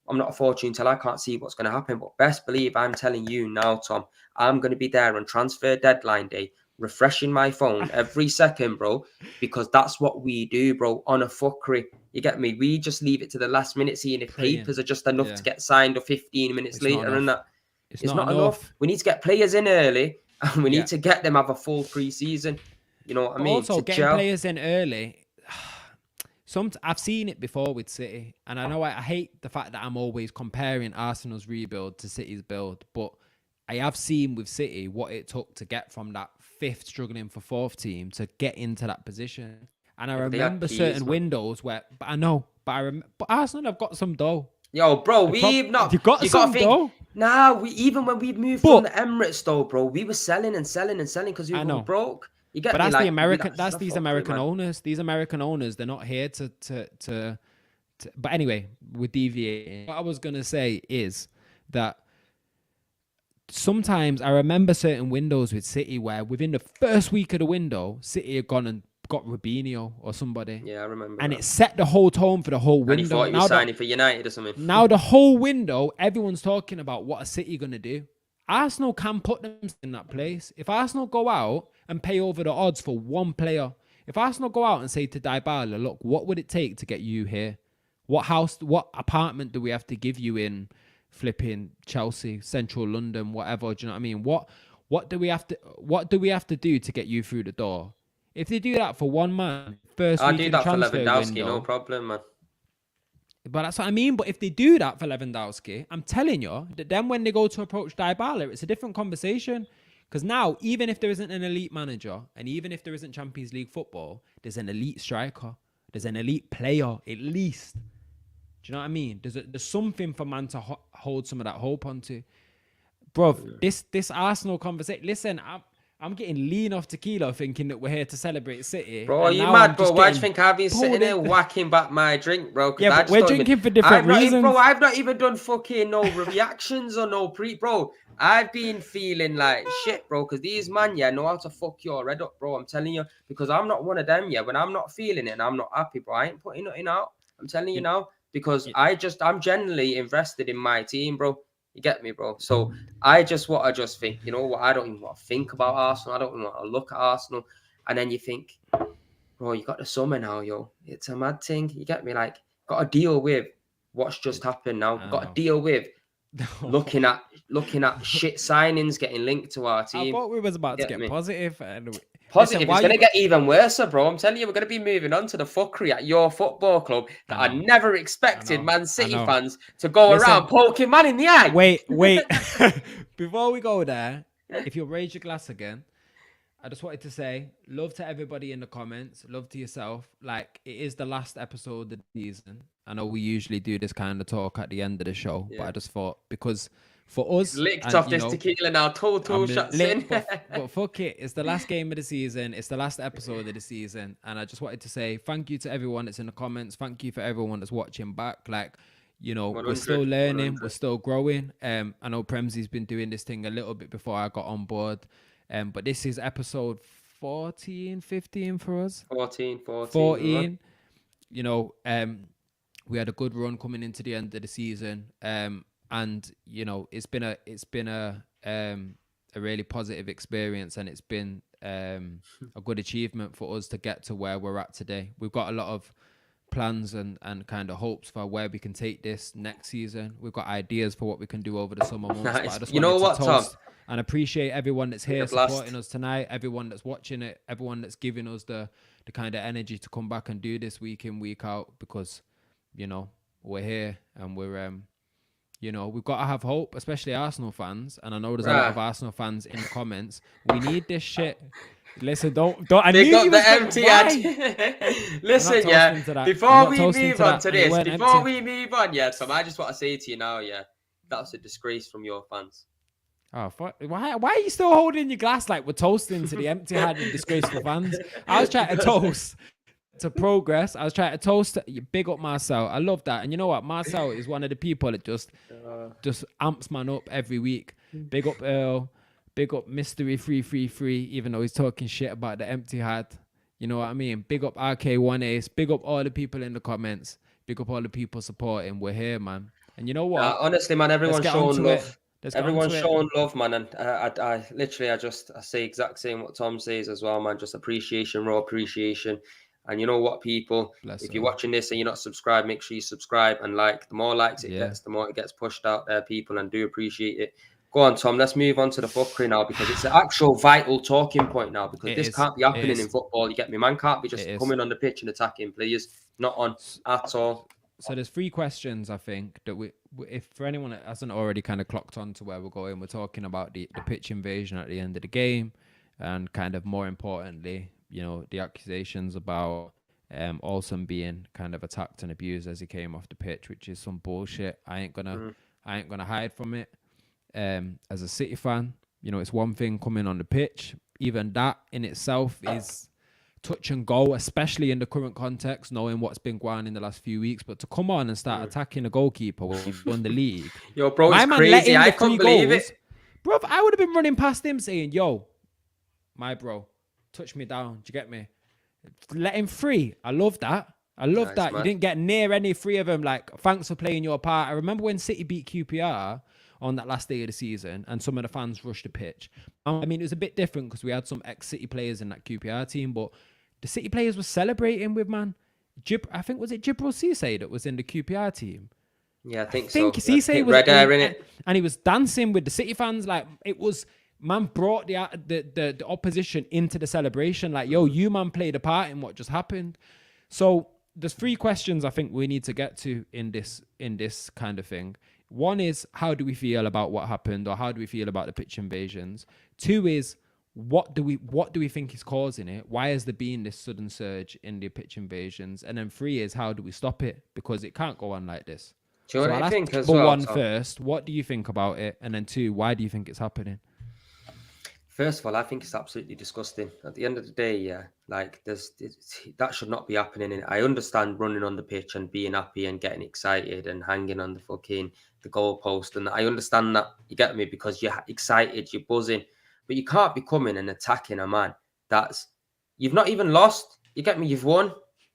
I'm not a fortune teller. I can't see what's going to happen. But best believe I'm telling you now, Tom, I'm going to be there on transfer deadline day, refreshing my phone every second, bro, because that's what we do, bro, on a fuckery. You get me? We just leave it to the last minute, seeing if papers are just enough to get signed or 15 minutes later. And that it's not enough. We need to get players in early, and we need to get them have a full pre-season. You know what I mean? Also, getting players in early. I've seen it before with City, and I know I hate the fact that I'm always comparing Arsenal's rebuild to City's build, but I have seen with City what it took to get from that fifth struggling for fourth team to get into that position. And I remember certain windows where, but Arsenal have got some dough. Yo, bro, you've got some dough. Nah, even when we moved from the Emirates, though, bro, we were selling and selling and selling because we were broke. You get but me? That's the American. That's these American owners. These American owners, they're not here to. But anyway, we're deviating. What I was gonna say is that sometimes I remember certain windows with City where within the first week of the window, City had gone and got Robinho or somebody. Yeah, I remember. And it set the whole tone for the whole window. And he thought he was signing for United or something. Now the whole window, everyone's talking about what a City gonna do. Arsenal can put them in that place. If Arsenal go out and pay over the odds for one player, if Arsenal go out and say to Dybala, look, what would it take to get you here? What apartment do we have to give you in flipping Chelsea, Central London, whatever? Do you know what I mean? What do we have to do to get you through the door? If they do that for one man, I'll do that for Lewandowski, no problem, man. But that's what I mean. But if they do that for Lewandowski, I'm telling you that then when they go to approach Dybala, it's a different conversation. Because now, even if there isn't an elite manager, and even if there isn't Champions League football, there's an elite striker. There's an elite player, at least. Do you know what I mean? There's something for man to hold some of that hope onto. Bro, this Arsenal conversation, listen, I'm getting lean off tequila thinking that we're here to celebrate City. Bro, are you mad, bro? Why do you think I've been sitting there whacking back my drink, bro? Yeah, but we're drinking for different reasons. Bro, I've not even done fucking no reactions or no bro. I've been feeling like shit, bro, because these man, know how to fuck your head up, bro. I'm telling you, because I'm not one of them, when I'm not feeling it and I'm not happy, bro, I ain't putting nothing out. I'm telling you now, because I'm genuinely invested in my team, bro. You get me, bro? So I just think, you know what? I don't even want to think about Arsenal. I don't even want to look at Arsenal. And then you think, bro, you got the summer now, yo. It's a mad thing. You get me? Like, got to deal with what's just happened now. Got to deal with looking at shit signings getting linked to our team. I thought we was about to get positive. Positive. It's going to get even worse, bro. I'm telling you, we're going to be moving on to the fuckery at your football club that I never expected Man City fans to go around poking man in the eye. Wait. Before we go there, if you'll raise your glass again, I just wanted to say love to everybody in the comments. Love to yourself. Like, it is the last episode of the season. I know we usually do this kind of talk at the end of the show, but I just thought, because for us, licked off this tequila now, total shots in. but fuck it, it's the last game of the season, it's the last episode of the season, and I just wanted to say thank you to everyone that's in the comments. Thank you for everyone that's watching back. Like, you know, we're still learning, we're still growing. I know Premsy's been doing this thing a little bit before I got on board, but this is episode 14, 15 for us. 14. You know, we had a good run coming into the end of the season. And you know, it's been a really positive experience, and it's been a good achievement for us to get to where we're at today. We've got a lot of plans and kind of hopes for where we can take this next season. We've got ideas for what we can do over the summer months. But I just wanted to toast and appreciate everyone that's here supporting us tonight, everyone that's watching it, everyone that's giving us the kind of energy to come back and do this week in, week out, because, you know, we're here and we're you know, we've got to have hope, especially Arsenal fans. And I know there's a lot of Arsenal fans in the comments. We need this shit. Listen, don't. I they knew got you the was empty head. Listen, yeah. Before we move on to this, Tom, I just want to say to you now, that's a disgrace from your fans. Oh, why are you still holding your glass like we're toasting to the empty-handed disgraceful fans? I was trying to toast to progress. I was trying to toast you. Big up Marcel. I love that. And you know what? Marcel is one of the people that just amps man up every week. Big up Earl. Big up Mystery 333, even though he's talking shit about the empty hat. You know what I mean? Big up RK1 Ace. Big up all the people in the comments. Big up all the people supporting. We're here, man. And you know what? Honestly, man, everyone's showing love. Everyone's showing love, man. And I literally, I say exact same what Tom says as well, man. Just appreciation, raw appreciation. And you know what, people, if you're watching this and you're not subscribed, make sure you subscribe and like. The more likes it gets, the more it gets pushed out there, people, and do appreciate it. Go on, Tom. Let's move on to the fuckery now, because it's an actual vital talking point now, because this can't be happening in football. You get me? Man can't be just coming on the pitch and attacking players. Not on at all. So there's 3 questions, I think, that if for anyone that hasn't already kind of clocked on to where we're going, we're talking about the pitch invasion at the end of the game, and kind of more importantly, you know, the accusations about Olsen being kind of attacked and abused as he came off the pitch, which is some bullshit. I ain't gonna hide from it. As a City fan, you know, it's one thing coming on the pitch. Even that in itself is touch and go, especially in the current context, knowing what's been going on in the last few weeks. But to come on and start attacking the goalkeeper when we've won the league. Yo, bro, it's crazy. I couldn't believe it. Bro, I would have been running past him saying, yo, my bro, touch me down. Do you get me? Let him free. I love that. I love that. Man. You didn't get near any 3 of them. Like, thanks for playing your part. I remember when City beat QPR on that last day of the season, and some of the fans rushed the pitch. I mean, it was a bit different because we had some ex-City players in that QPR team, but the City players were celebrating with, man. I think, was it Jibril Cisse that was in the QPR team? Yeah, I think so. Cisse was red hair in it, and he was dancing with the City fans. Like, it was, man brought the opposition into the celebration. Like, yo, you man played a part in what just happened. So there's 3 questions I think we need to get to in this kind of thing. 1 is, how do we feel about what happened, or how do we feel about the pitch invasions? 2 is, what do we think is causing it? Why has there been this sudden surge in the pitch invasions? And then 3 is, how do we stop it? Because it can't go on like this. Do you know what I think as well? 1 Tom? first, what do you think about it? And then 2, why do you think it's happening? First of all, I think it's absolutely disgusting. At the end of the day, like that should not be happening. I understand running on the pitch and being happy and getting excited and hanging on the goalpost, and I understand that, you get me, because you're excited, you're buzzing, but you can't be coming and attacking a man you've not even lost. You get me? You've won.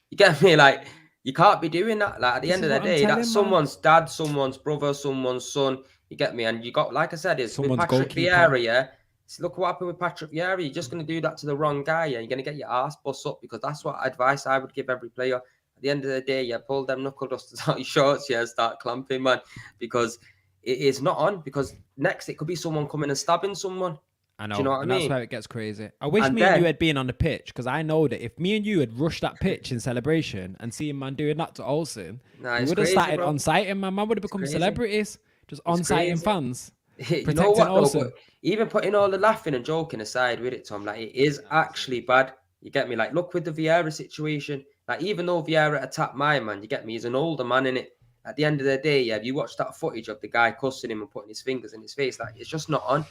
You get me? Like, You can't be doing that. Like at the This end is of the what I'm day, that's telling, man. someone's dad, someone's brother, someone's son. You get me? And you got, like I said, it's with Someone's Patrick goalkeeper. Vieira. Yeah, so look what happened with Patrick Vieira. You're just going to do that to the wrong guy, and you're going to get your ass bust up, because that's what advice I would give every player. At the end of the day, yeah, pull them knuckle dusters out your shorts, yeah, start clamping, man, because it is not on. Because next it could be someone coming and stabbing someone. I Do you know know, what I and that's mean? where it gets crazy. I wish And me and you then had been on the pitch, because I know that if me and you had rushed that pitch in celebration and seeing man doing that to Olsen, nah, we it's would have crazy, started bro. on sighting, man. Man would have It's become crazy. celebrities, just It's on sighting crazy. fans, You know protecting what though? But Olsen. even putting all the laughing and joking aside with it, Tom, like it is actually bad. You get me? Like, look with the Vieira situation. Like, even though Vieira attacked my man, you get me? He's an older man in it. At the end of the day, yeah, if you watch that footage of the guy cussing him and putting his fingers in his face, like it's just not on.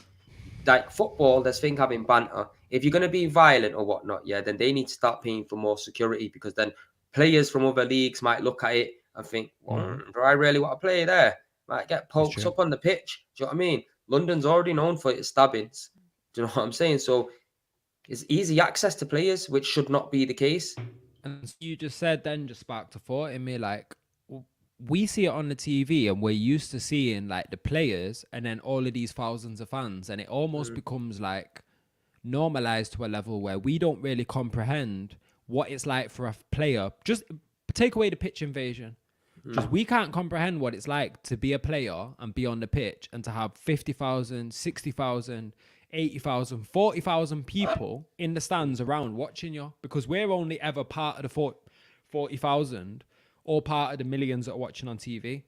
Like football, there's thing having banter. If you're gonna be violent or whatnot, yeah, then they need to start paying for more security, because then players from other leagues might look at it and think, well, do I really want to play there? Might get It's poked true. up on the pitch. Do you know what I mean? London's already known for its stabbings. Do you know what I'm saying? So it's easy access to players, which should not be the case. And you just said then just sparked a thought in me, like we see it on the TV and we're used to seeing like the players and then all of these thousands of fans, and it almost becomes like normalized to a level where we don't really comprehend what it's like for a player. Just take away the pitch invasion. Just we can't comprehend what it's like to be a player and be on the pitch and to have 50,000, 60,000, 80,000, 40,000 people in the stands around watching you, because we're only ever part of the 40,000 or part of the millions that are watching on TV.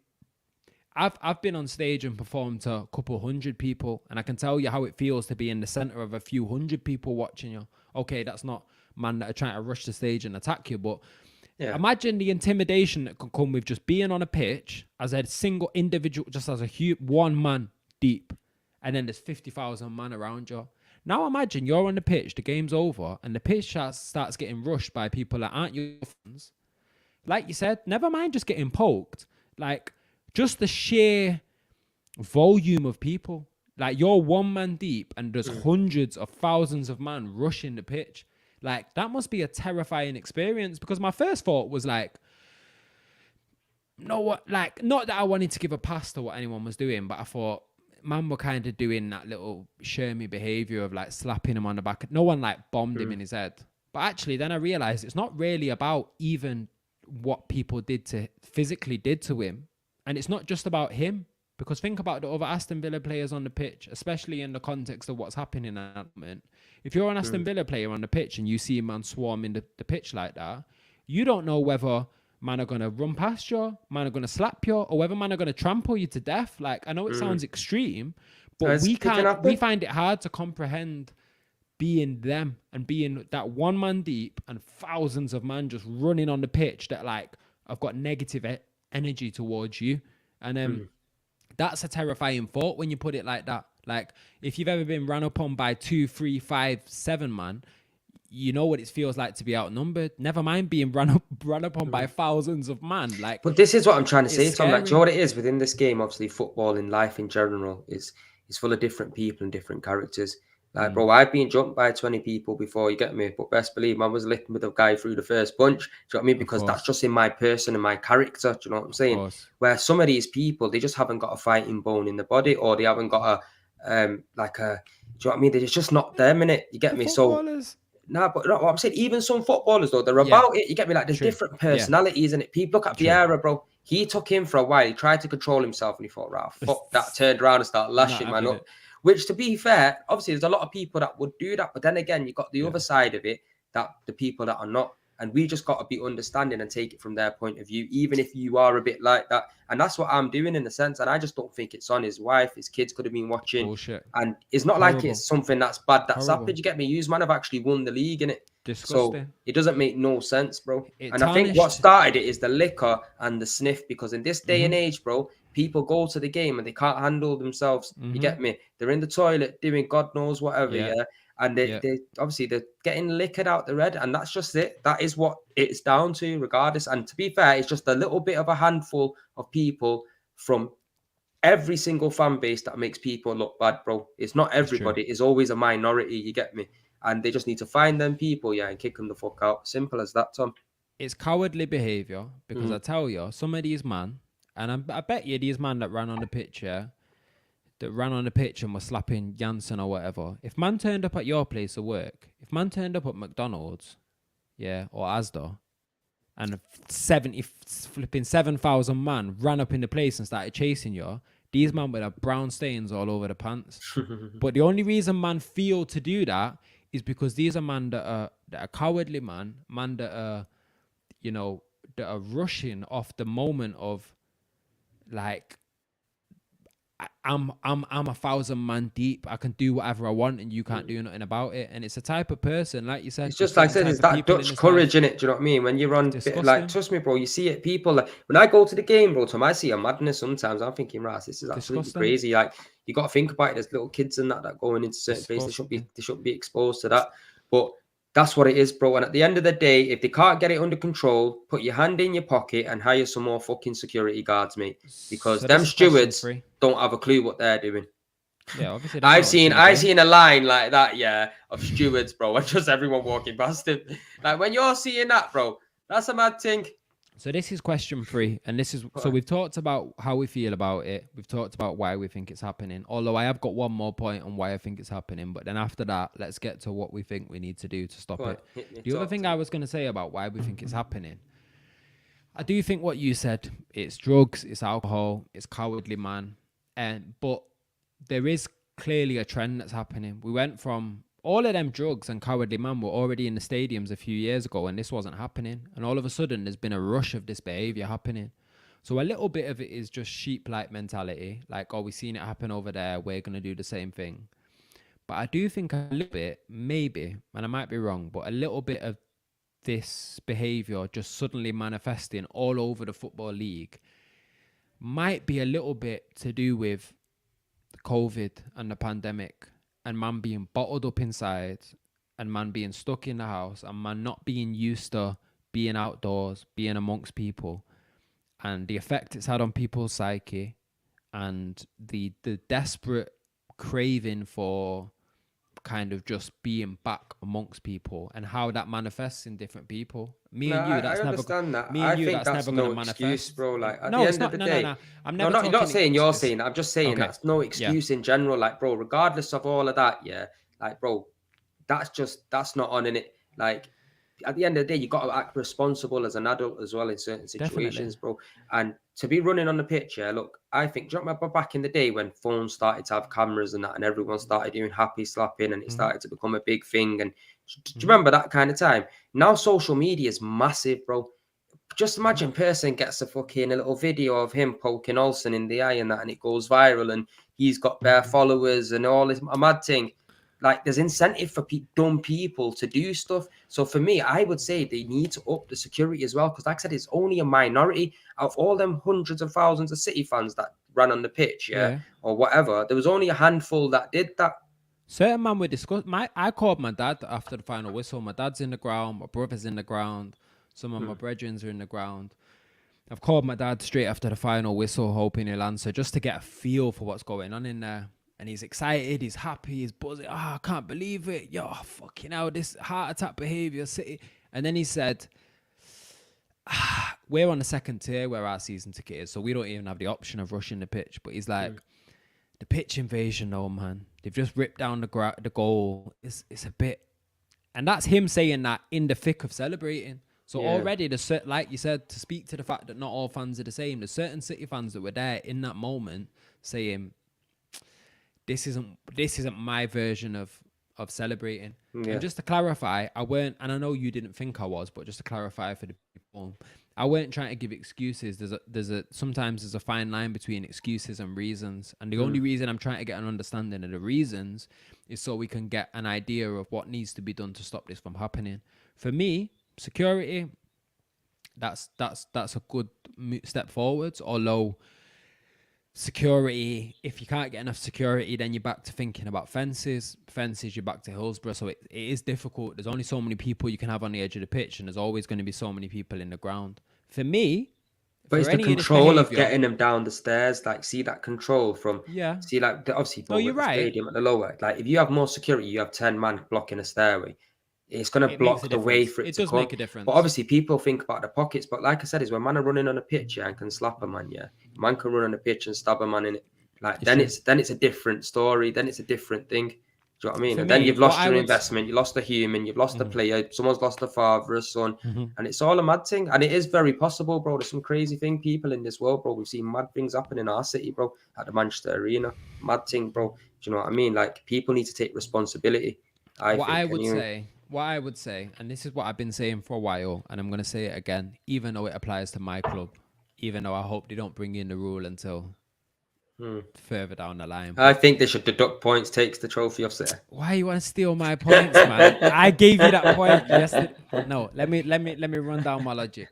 I've been on stage and performed to a couple hundred people, and I can tell you how it feels to be in the center of a few hundred people watching you. Okay, that's not man that are trying to rush the stage and attack you, but Yeah. imagine the intimidation that could come with just being on a pitch as a single individual, just as a one man deep, and then there's 50,000 man around you. Now imagine you're on the pitch, the game's over, and the pitch starts getting rushed by people that aren't your fans. Like you said, never mind just getting poked. Like, just the sheer volume of people. Like, you're one man deep and there's hundreds of thousands of man rushing the pitch. Like, that must be a terrifying experience, because my first thought was like, no, what, like, not that I wanted to give a pass to what anyone was doing, but I thought, man were kind of doing that little Shermy behavior of like slapping him on the back. No one like bombed him in his head. But actually, then I realized it's not really about even what people physically did to him. And it's not just about him, because think about the other Aston Villa players on the pitch, especially in the context of what's happening at that moment. If you're an Aston Villa player on the pitch and you see a man swarming the pitch like that, you don't know whether man are going to run past you, man are going to slap you, or whether man are going to trample you to death. Like, I know it sounds extreme, but we find it hard to comprehend being them and being that one man deep and thousands of man just running on the pitch that like have got negative energy towards you. And that's a terrifying thought when you put it like that. Like, if you've ever been run up on by 2, 3, 5, 7 man, you know what it feels like to be outnumbered. Never mind being run up on by thousands of man. Like, but this is what I'm trying to say, Tom. Like, scary. do you know what it is within this game? Obviously, football in life in general is full of different people and different characters. Like, bro, I've been jumped by 20 people before, you get me? But best believe man was lifting with a guy through the first punch. Do you know what I mean? Because that's just in my person and my character. Do you know what I'm saying? Where some of these people, they just haven't got a fighting bone in the body, or they haven't got do you know what I mean? They're just not them in it. You get me? So but no, what I'm saying, even some footballers though, they're about it. You get me? Like, there's different personalities in it. People look at Vieira, bro. He took him for a while. He tried to control himself, and he thought, right, fuck that. Turned around and started lashing man up. Which, to be fair, obviously there's a lot of people that would do that, but then again, you got the other side of it, that the people that are not. And we just got to be understanding and take it from their point of view, even if you are a bit like that. And that's what I'm doing in a sense. And I just don't think it's on. His wife, his kids could have been watching. Bullshit. And it's not like it's something that's bad that's happened. You get me? You man have actually won the league in it. Disgusting. So it doesn't make no sense, bro. And I think what started it is the liquor and the sniff, because in this day and age, bro, people go to the game and they can't handle themselves. You get me? They're in the toilet doing God knows whatever, yeah. And they obviously they're getting liquored out the red, and that's just it. That is what it's down to, regardless. And to be fair, it's just a little bit of a handful of people from every single fan base that makes people look bad, bro. It's not everybody. It's always a minority. You get me? And they just need to find them people, and kick them the fuck out. Simple as that, Tom. it's cowardly behavior because I tell you, some of these man, and I bet you these man that ran on the pitch, and were slapping Janssen or whatever. If man turned up at your place of work, if man turned up at McDonald's, or Asda, and 7,000 man ran up in the place and started chasing you, these man would have brown stains all over the pants. But the only reason man feel to do that is because these are man that are cowardly man that are, that are rushing off the moment of, like, I'm 1,000 man deep. I can do whatever I want, and you can't do nothing about it. And it's a type of person, like you said. It's just like I said, it's that Dutch courage in it. Do you know what I mean? When you're on, like, trust me, bro. You see it. People, like, when I go to the game, bro, Tom, I see a madness sometimes. I'm thinking, right, this is absolutely crazy. Like, you got to think about it. There's little kids and that going into certain places. They shouldn't be exposed to that. But that's what it is, bro. And at the end of the day, if they can't get it under control, put your hand in your pocket and hire some more fucking security guards, mate. Because them stewards don't have a clue what they're doing. Yeah, obviously. I've seen a line like that, of stewards, bro, and just everyone walking past him. Like, when you're seeing that, bro, that's a mad thing. So this is question 3, and this is so we've talked about how we feel about it. We've talked about why we think it's happening. Although I have got one more point on why I think it's happening, but then after that, let's get to what we think we need to do to stop it. The other thing I was going to say about why we think it's happening, I do think what you said. It's drugs, it's alcohol, it's cowardly man, but there is clearly a trend that's happening. We went from all of them drugs and cowardly man were already in the stadiums a few years ago, and this wasn't happening. And all of a sudden, there's been a rush of this behavior happening. So a little bit of it is just sheep-like mentality, like, oh, we've seen it happen over there, we're going to do the same thing. But I do think a little bit, maybe, and I might be wrong, but a little bit of this behavior just suddenly manifesting all over the Football League might be a little bit to do with COVID and the pandemic, and man being bottled up inside, and man being stuck in the house, and man not being used to being outdoors, being amongst people, and the effect it's had on people's psyche, and the desperate craving for kind of just being back amongst people, and how that manifests in different people. Me and you, that's I never. Understand that. Me and you, think that's never no going to manifest, excuse, bro. Like, at the it's end not. of the day, No. I'm no, never. you're not saying you're saying that. I'm just saying that's no excuse in general. Like, bro, regardless of all of that, like, bro, that's not on in it. Like, at the end of the day, you got to act responsible as an adult as well in certain situations, bro. And to be running on the pitch, look, I think, do you remember back in the day when phones started to have cameras and that, and everyone started doing happy slapping, and it started to become a big thing? And do you remember that kind of time? Now social media is massive, bro. Just imagine a person gets a little video of him poking Olsen in the eye and that, and it goes viral, and he's got bare followers and all this, a mad thing. Like, there's incentive for dumb people to do stuff. So for me, I would say they need to up the security as well, because like I said, it's only a minority out of all them hundreds of thousands of City fans that ran on the pitch, or whatever. There was only a handful that did that. Certain man would discuss. I called my dad after the final whistle. My dad's in the ground. My brother's in the ground. Some of my brethren are in the ground. I've called my dad straight after the final whistle, hoping he'll answer, just to get a feel for what's going on in there. And he's excited, he's happy, he's buzzing. I can't believe it. Yo, fucking hell, this heart attack behavior, City. And then he said, we're on the second tier where our season ticket is, so we don't even have the option of rushing the pitch. But he's like, the pitch invasion, though, man. They've just ripped down the goal. It's a bit. And that's him saying that in the thick of celebrating. So already, like you said, to speak to the fact that not all fans are the same, there's certain City fans that were there in that moment saying, this isn't my version of celebrating. And just to clarify, I weren't, and I know you didn't think I was, but just to clarify for the people, I weren't trying to give excuses. Sometimes there's a fine line between excuses and reasons. And the only reason I'm trying to get an understanding of the reasons is so we can get an idea of what needs to be done to stop this from happening. For me, security, that's a good step forwards. Although security, if you can't get enough security, then you're back to thinking about fences, you're back to Hillsborough. So it is difficult. There's only so many people you can have on the edge of the pitch, and there's always going to be so many people in the ground. For me, but it's the control of getting them down the stairs. Like, see that control from see, like, obviously, you're right. Stadium at the lower, like, if you have more security, you have 10 man blocking a stairway. it's going to block the way for it to does come. make a difference. But obviously, people think about the pockets. But like I said, is when man are running on a pitch, and can slap a man, man can run on a pitch and stab a man in it. Like then it's a different story. Then it's a different thing. Do you know what I mean? Then you've lost your investment. You lost a human. You've lost a player. Someone's lost a father, a son, and it's all a mad thing. And it is very possible, bro. There's some crazy people in this world, bro. We've seen mad things happen in our city, bro, at the Manchester Arena. Mad thing, bro. Do you know what I mean? Like people need to take responsibility. What I would say, and this is what I've been saying for a while, and I'm going to say it again, even though it applies to my club, even though I hope they don't bring in the rule until further down the line. I think they should deduct points, takes the trophy off there. Why you want to steal my points, man? I gave you that point yesterday. No, let me run down my logic.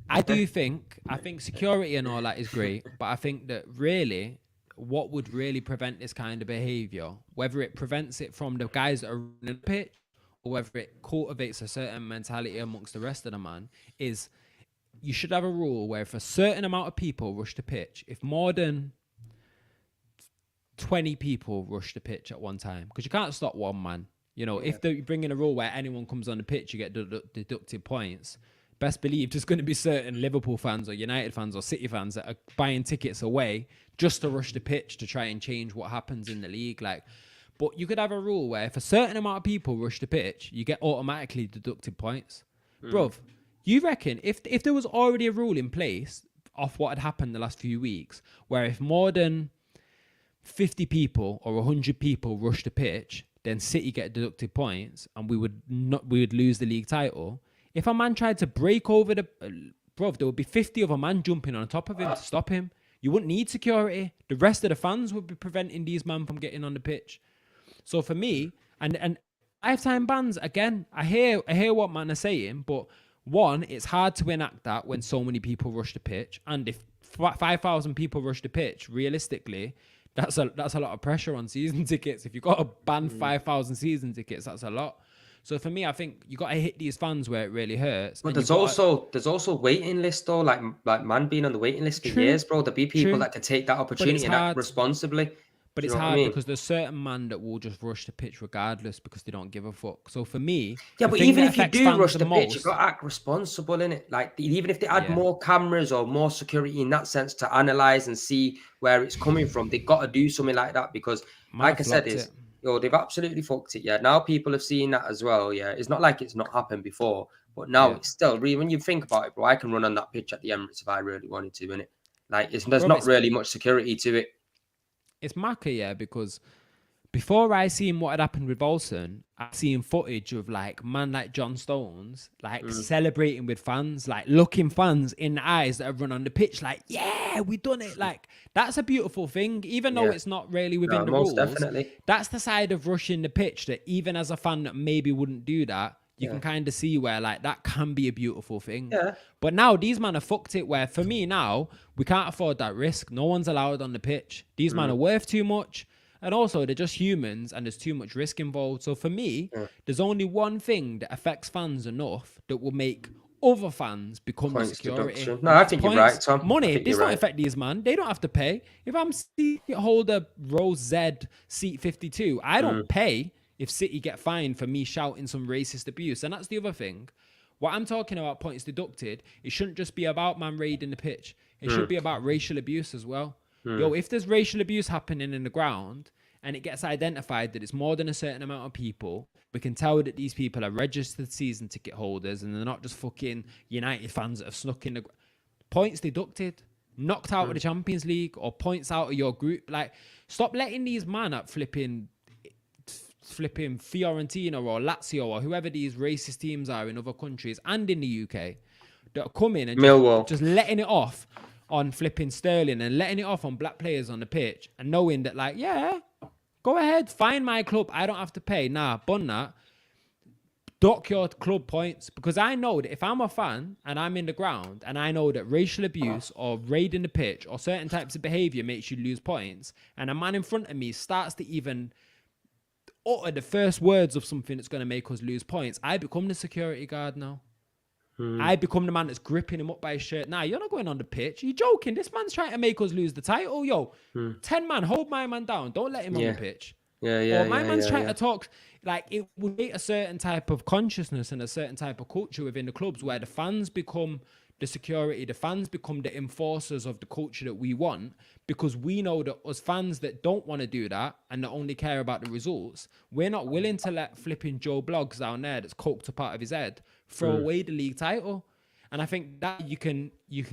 I think security and all that is great, but I think that really what would really prevent this kind of behavior, whether it prevents it from the guys that are running the pitch or whether it cultivates a certain mentality amongst the rest of the man, is you should have a rule where if a certain amount of people rush the pitch, if more than 20 people rush the pitch at one time, because you can't stop one man. You know, if they bring in a rule where anyone comes on the pitch, you get deducted points. Best believe there's going to be certain Liverpool fans or United fans or City fans that are buying tickets away just to rush the pitch to try and change what happens in the league. Like, but you could have a rule where if a certain amount of people rush the pitch, you get automatically deducted points. Bruv, you reckon if there was already a rule in place of what had happened the last few weeks, where if more than 50 people or 100 people rush the pitch, then City get deducted points and we would lose the league title. If a man tried to break over there would be 50 of a man jumping on top of him to stop him. You wouldn't need security. The rest of the fans would be preventing these men from getting on the pitch. So for me, and lifetime bans, again, I hear what man are saying, but one, it's hard to enact that when so many people rush the pitch. And if 5,000 people rush the pitch, realistically, that's a lot of pressure on season tickets. If you've got to ban 5,000 season tickets, that's a lot. So for me, I think you got to hit these fans where it really hurts. But there's also waiting list though, like man being on the waiting list for years, bro. There'll be people that can take that opportunity and act responsibly. But it's hard because there's certain man that will just rush the pitch regardless because they don't give a fuck. So for me, but even if you do rush the pitch, you've got to act responsible in it. Like even if they add more cameras or more security in that sense to analyze and see where it's coming from, they've got to do something like that because, like I said, they've absolutely fucked it. Yeah, now people have seen that as well. Yeah, it's not like it's not happened before, but now it's still really, when you think about it, bro, I can run on that pitch at the Emirates if I really wanted to, innit? Like there's not really much security to it. It's macca, because before I seen what had happened with Volson, I seen footage of like John Stones celebrating with fans, like looking fans in the eyes that have run on the pitch, like, yeah, we done it. Like that's a beautiful thing, even though it's not really within the rules. Definitely. That's the side of rushing the pitch that even as a fan that maybe wouldn't do that, you can kind of see where like that can be a beautiful thing. Yeah. But now these men have fucked it where for me now, we can't afford that risk. No one's allowed on the pitch. These men are worth too much. And also they're just humans and there's too much risk involved. So for me, there's only one thing that affects fans enough that will make other fans become the security. Deduction. No, I think you're right, Tom. Money, this don't affect these man. They don't have to pay. If I'm seat holder row Z seat 52, I don't pay if City get fined for me shouting some racist abuse. And that's the other thing. What I'm talking about, points deducted, it shouldn't just be about man raiding the pitch. It should be about racial abuse as well. Yo, if there's racial abuse happening in the ground and it gets identified that it's more than a certain amount of people, we can tell that these people are registered season ticket holders and they're not just fucking United fans that have snuck in the points deducted, knocked out of the Champions League or points out of your group. Like, stop letting these man up flipping Fiorentina or Lazio or whoever these racist teams are in other countries and in the UK that are coming and just letting it off on flipping Sterling and letting it off on black players on the pitch and knowing that like, yeah, go ahead, find my club. I don't have to pay. Nah, bun that. Dock your club points because I know that if I'm a fan and I'm in the ground and I know that racial abuse or raiding the pitch or certain types of behavior makes you lose points and a man in front of me starts to even utter the first words of something that's going to make us lose points, I become the security guard now. I become the man that's gripping him up by his shirt. Nah, you're not going on the pitch. You're joking. This man's trying to make us lose the title. Yo, 10 man, hold my man down. Don't let him on the pitch. Or my man's trying to talk, like, it would create a certain type of consciousness and a certain type of culture within the clubs where the fans become the security, the fans become the enforcers of the culture that we want, because we know that us fans that don't want to do that and that only care about the results, we're not willing to let flipping Joe Bloggs down there that's coked up out of his head throw away the league title. And I think that you can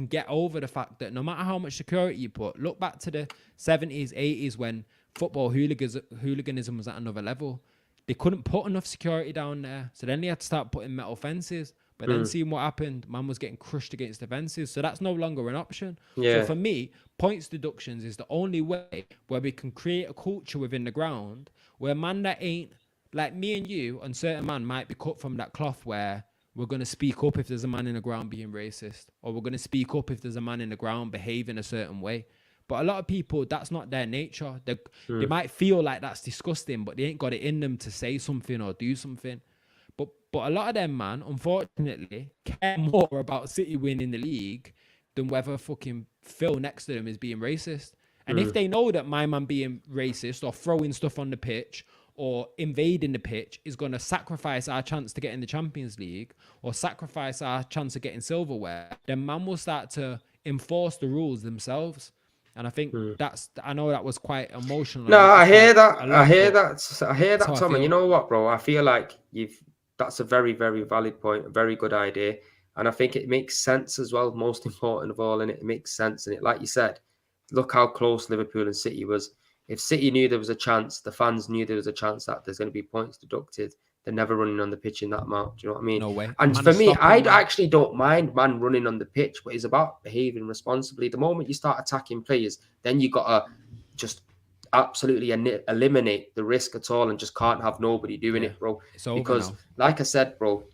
get over the fact that no matter how much security you put, look back to the 70s, 80s when football hooliganism was at another level. They couldn't put enough security down there. So then they had to start putting metal fences. But then seeing what happened, man was getting crushed against the fences. So that's no longer an option. Yeah. So for me, points deductions is the only way where we can create a culture within the ground where man that ain't, like me and you, and certain man might be cut from that cloth where we're going to speak up if there's a man in the ground being racist, or we're going to speak up if there's a man in the ground behaving a certain way. But a lot of people, that's not their nature. They might feel like that's disgusting, but they ain't got it in them to say something or do something. But a lot of them, man, unfortunately, care more about City winning the league than whether fucking Phil next to them is being racist. And if they know that my man being racist or throwing stuff on the pitch or invading the pitch is going to sacrifice our chance to get in the Champions League or sacrifice our chance of getting silverware, then man will start to enforce the rules themselves. And I think I know that was quite emotional. No, I hear that. I hear that, Tom. And you know what, bro? I feel like that's a very, very valid point, a very good idea. And I think it makes sense as well, most important of all, and it makes sense. And it, like you said, look how close Liverpool and City was. If City knew there was a chance, the fans knew there was a chance that there's going to be points deducted, they're never running on the pitch in that amount. Do you know what I mean? No way. And for me, I actually don't mind man running on the pitch, but it's about behaving responsibly. The moment you start attacking players, then you got to just absolutely eliminate the risk at all and just can't have nobody doing it, bro. Because like I said, bro,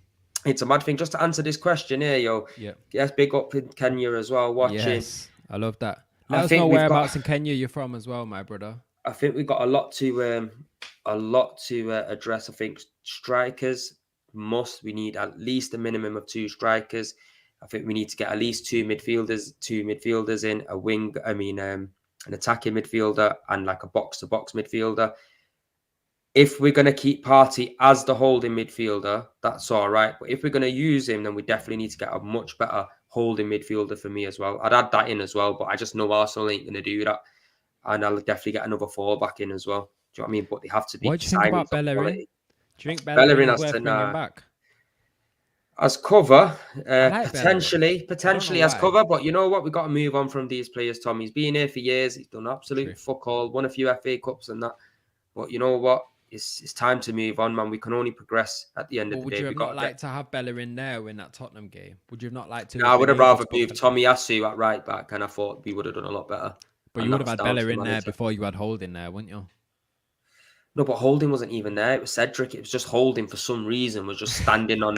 it's a mad thing. Just to answer this question here, yo. Yeah. Yes, big up in Kenya as well, watching. Yes, I love that. Let us know whereabouts in Kenya you're from as well, my brother. I think we've got a lot to address. I think strikers we need at least a minimum of 2 strikers. I think we need to get at least 2 midfielders in a wing. An attacking midfielder and like a box-to-box midfielder. If we're going to keep Partey as the holding midfielder, that's all right. But if we're going to use him, then we definitely need to get a much better holding midfielder for me as well. I'd add that in as well, but I just know Arsenal ain't going to do that. And I'll definitely get another 4 back in as well. Do you know what I mean? But they have to be. What do you think about Bellerin? Do you think Bellerin is worth bringing back? As cover, potentially as cover, but you know what? We've got to move on from these players, Tom. He's been here for years. He's done absolute fuck all, won a few FA Cups and that. But you know what? It's time to move on, man. We can only progress at the end of the day. Would you have not liked to have Bellerin there in that Tottenham game? Would you have not liked to? No, I would have rather moved Tomiyasu at right back, and I thought we would have done a lot better. But you would have had Bellerin there before you had Holding there, wouldn't you? No, but Holding wasn't even there. It was Cedric. It was just Holding for some reason was just standing on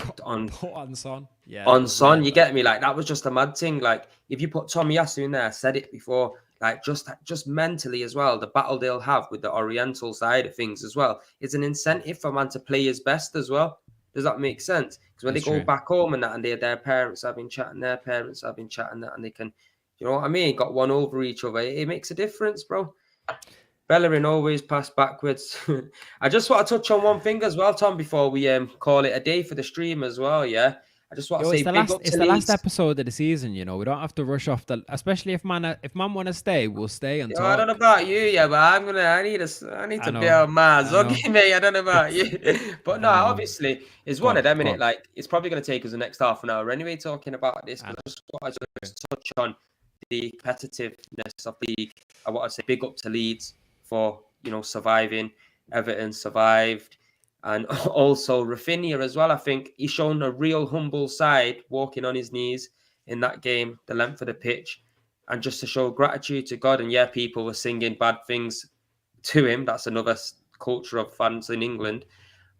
Son. Yeah, on Son. You get me? Like that was just a mad thing. Like if you put Tomiyasu in there, I said it before. Like just mentally as well, the battle they'll have with the Oriental side of things as well is an incentive for man to play his best as well. Does that make sense? Because when they go back home and that, and their parents have been chatting, their parents have been chatting that, and they can, you know what I mean? Got one over each other. It makes a difference, bro. Bellerin always pass backwards. I just want to touch on one thing as well, Tom, before we call it a day for the stream as well. Yeah, I just want to say it's the last episode of the season. You know, we don't have to rush off especially if man want to stay, we'll stay and talk. I don't know about you, yeah, but I need to be on Mars. Okay, mate. I don't know about you, but no, obviously it's one of them, innit? Like it's probably going to take us the next half an hour anyway talking about this. I just want to touch on the competitiveness of the league. I want to say big up to Leeds for, you know, surviving. Everton survived. And also Rafinha as well. I think he's shown a real humble side, walking on his knees in that game, the length of the pitch, and just to show gratitude to God. And yeah, people were singing bad things to him. That's another culture of fans in England.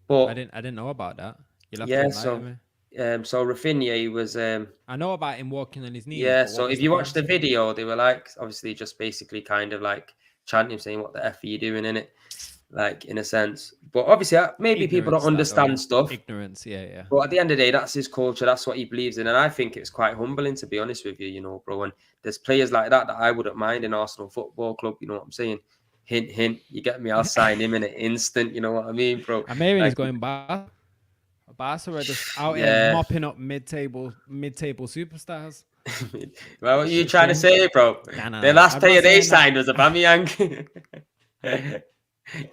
But I didn't know about that. So Rafinha, he was. I know about him walking on his knees. Yeah. So if you watch the video, they were like, obviously, just basically kind of like chanting, saying, "What the f are you doing?" in it, like in a sense. But obviously, maybe people don't understand stuff. Ignorance, yeah. But at the end of the day, that's his culture. That's what he believes in, and I think it's quite humbling, to be honest with you. You know, bro. And there's players like that I wouldn't mind in Arsenal Football Club. You know what I'm saying? hint, hint. You get me? I'll sign him in an instant. You know what I mean, bro? I'm hearing he's Like, going back. Barca are just out here yeah. mopping up mid-table superstars. Well, what are you It's trying to shame. say, bro? Nah. The last I'm player not they saying that. signed was Aubameyang.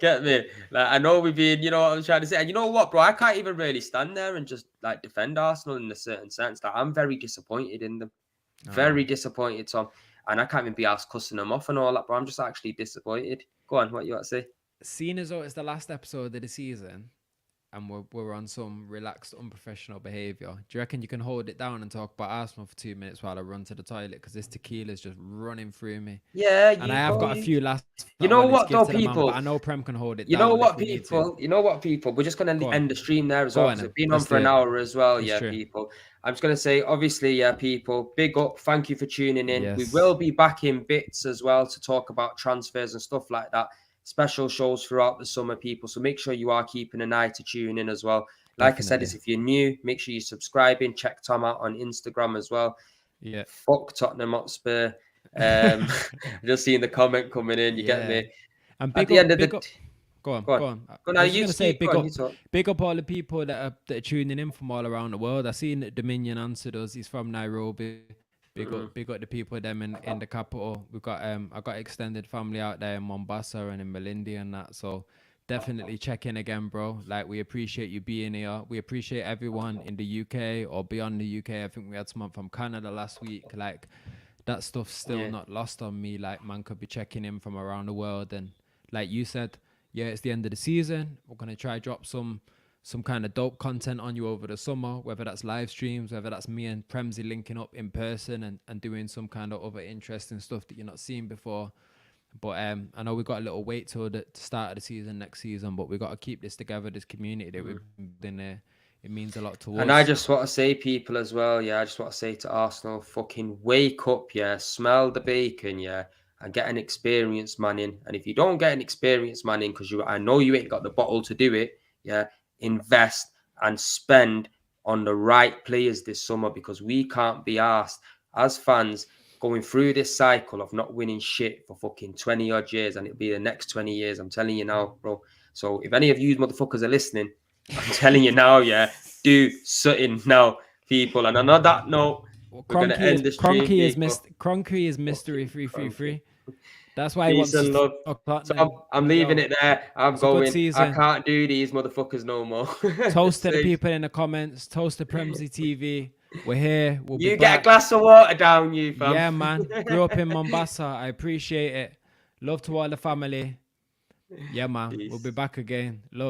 Get me? Like, I know we've been, you know what I'm trying to say. And you know what, bro? I can't even really stand there and just like defend Arsenal in a certain sense. Like, I'm very disappointed in them. Very disappointed, Tom. And I can't even be asked cussing them off and all that, bro. I'm just actually disappointed. Go on, what you want to say? Seeing as though it's the last episode of the season and we're on some relaxed, unprofessional behaviour, do you reckon you can hold it down and talk about Arsenal for 2 minutes while I run to the toilet? Because this tequila's just running through me. Yeah, and I have got a few last. You know what, though, people? But I know Prem can hold it down. You know what, people? We're just going to end the stream there as well, because it's been on for an hour as well. It's true. People. I'm just going to say, obviously, people, big up. Thank you for tuning in. Yes. We will be back in bits as well to talk about transfers and stuff like that. Special shows throughout the summer, people. So make sure you are keeping an eye to tune in as well. Like I said, if you're new, make sure you're subscribing. Check Tom out on Instagram as well. Yeah. Fuck Tottenham Hotspur. Just seeing the comment coming in. You get me? And big up. Go on. I was going to say big up all the people that are tuning in from all around the world. I seen that Dominion answered us. He's from Nairobi. Big up the people them in the capital. We've got I got extended family out there in Mombasa and in Malindi and that. So definitely check in again, bro. Like, we appreciate you being here. We appreciate everyone in the UK or beyond the UK. I think we had someone from Canada last week. Like, that stuff's still not lost on me. Like, man could be checking in from around the world. And like you said, it's the end of the season. We're going to try drop some kind of dope content on you over the summer, whether that's live streams, whether that's me and Premsy linking up in person and doing some kind of other interesting stuff that you're not seen before. But I know we got a little wait till the start of the season next season, but we got to keep this together, this community that we've been there. It means a lot to us. And I just want to say, people, as well, I just want to say to Arsenal, fucking wake up, smell the bacon, and get an experienced man in. And if you don't get an experienced man in, because I know you ain't got the bottle to do it, invest and spend on the right players this summer, because we can't be asked as fans going through this cycle of not winning shit for fucking 20 odd years, and it'll be the next 20 years. I'm telling you now, bro. So if any of you motherfuckers are listening, I'm telling you now, do something now, people. And on that note, we're going to end the stream. Cronky is mystery free. That's why he wants to love. So I'm leaving it there. I'm going. I can't do these motherfuckers no more. Toast to the people in the comments. Toast to Premsy TV. We're here. You get a glass of water down, you fam. Yeah, man. Grew up in Mombasa. I appreciate it. Love to all the family. Yeah, man. Peace. We'll be back again. Love.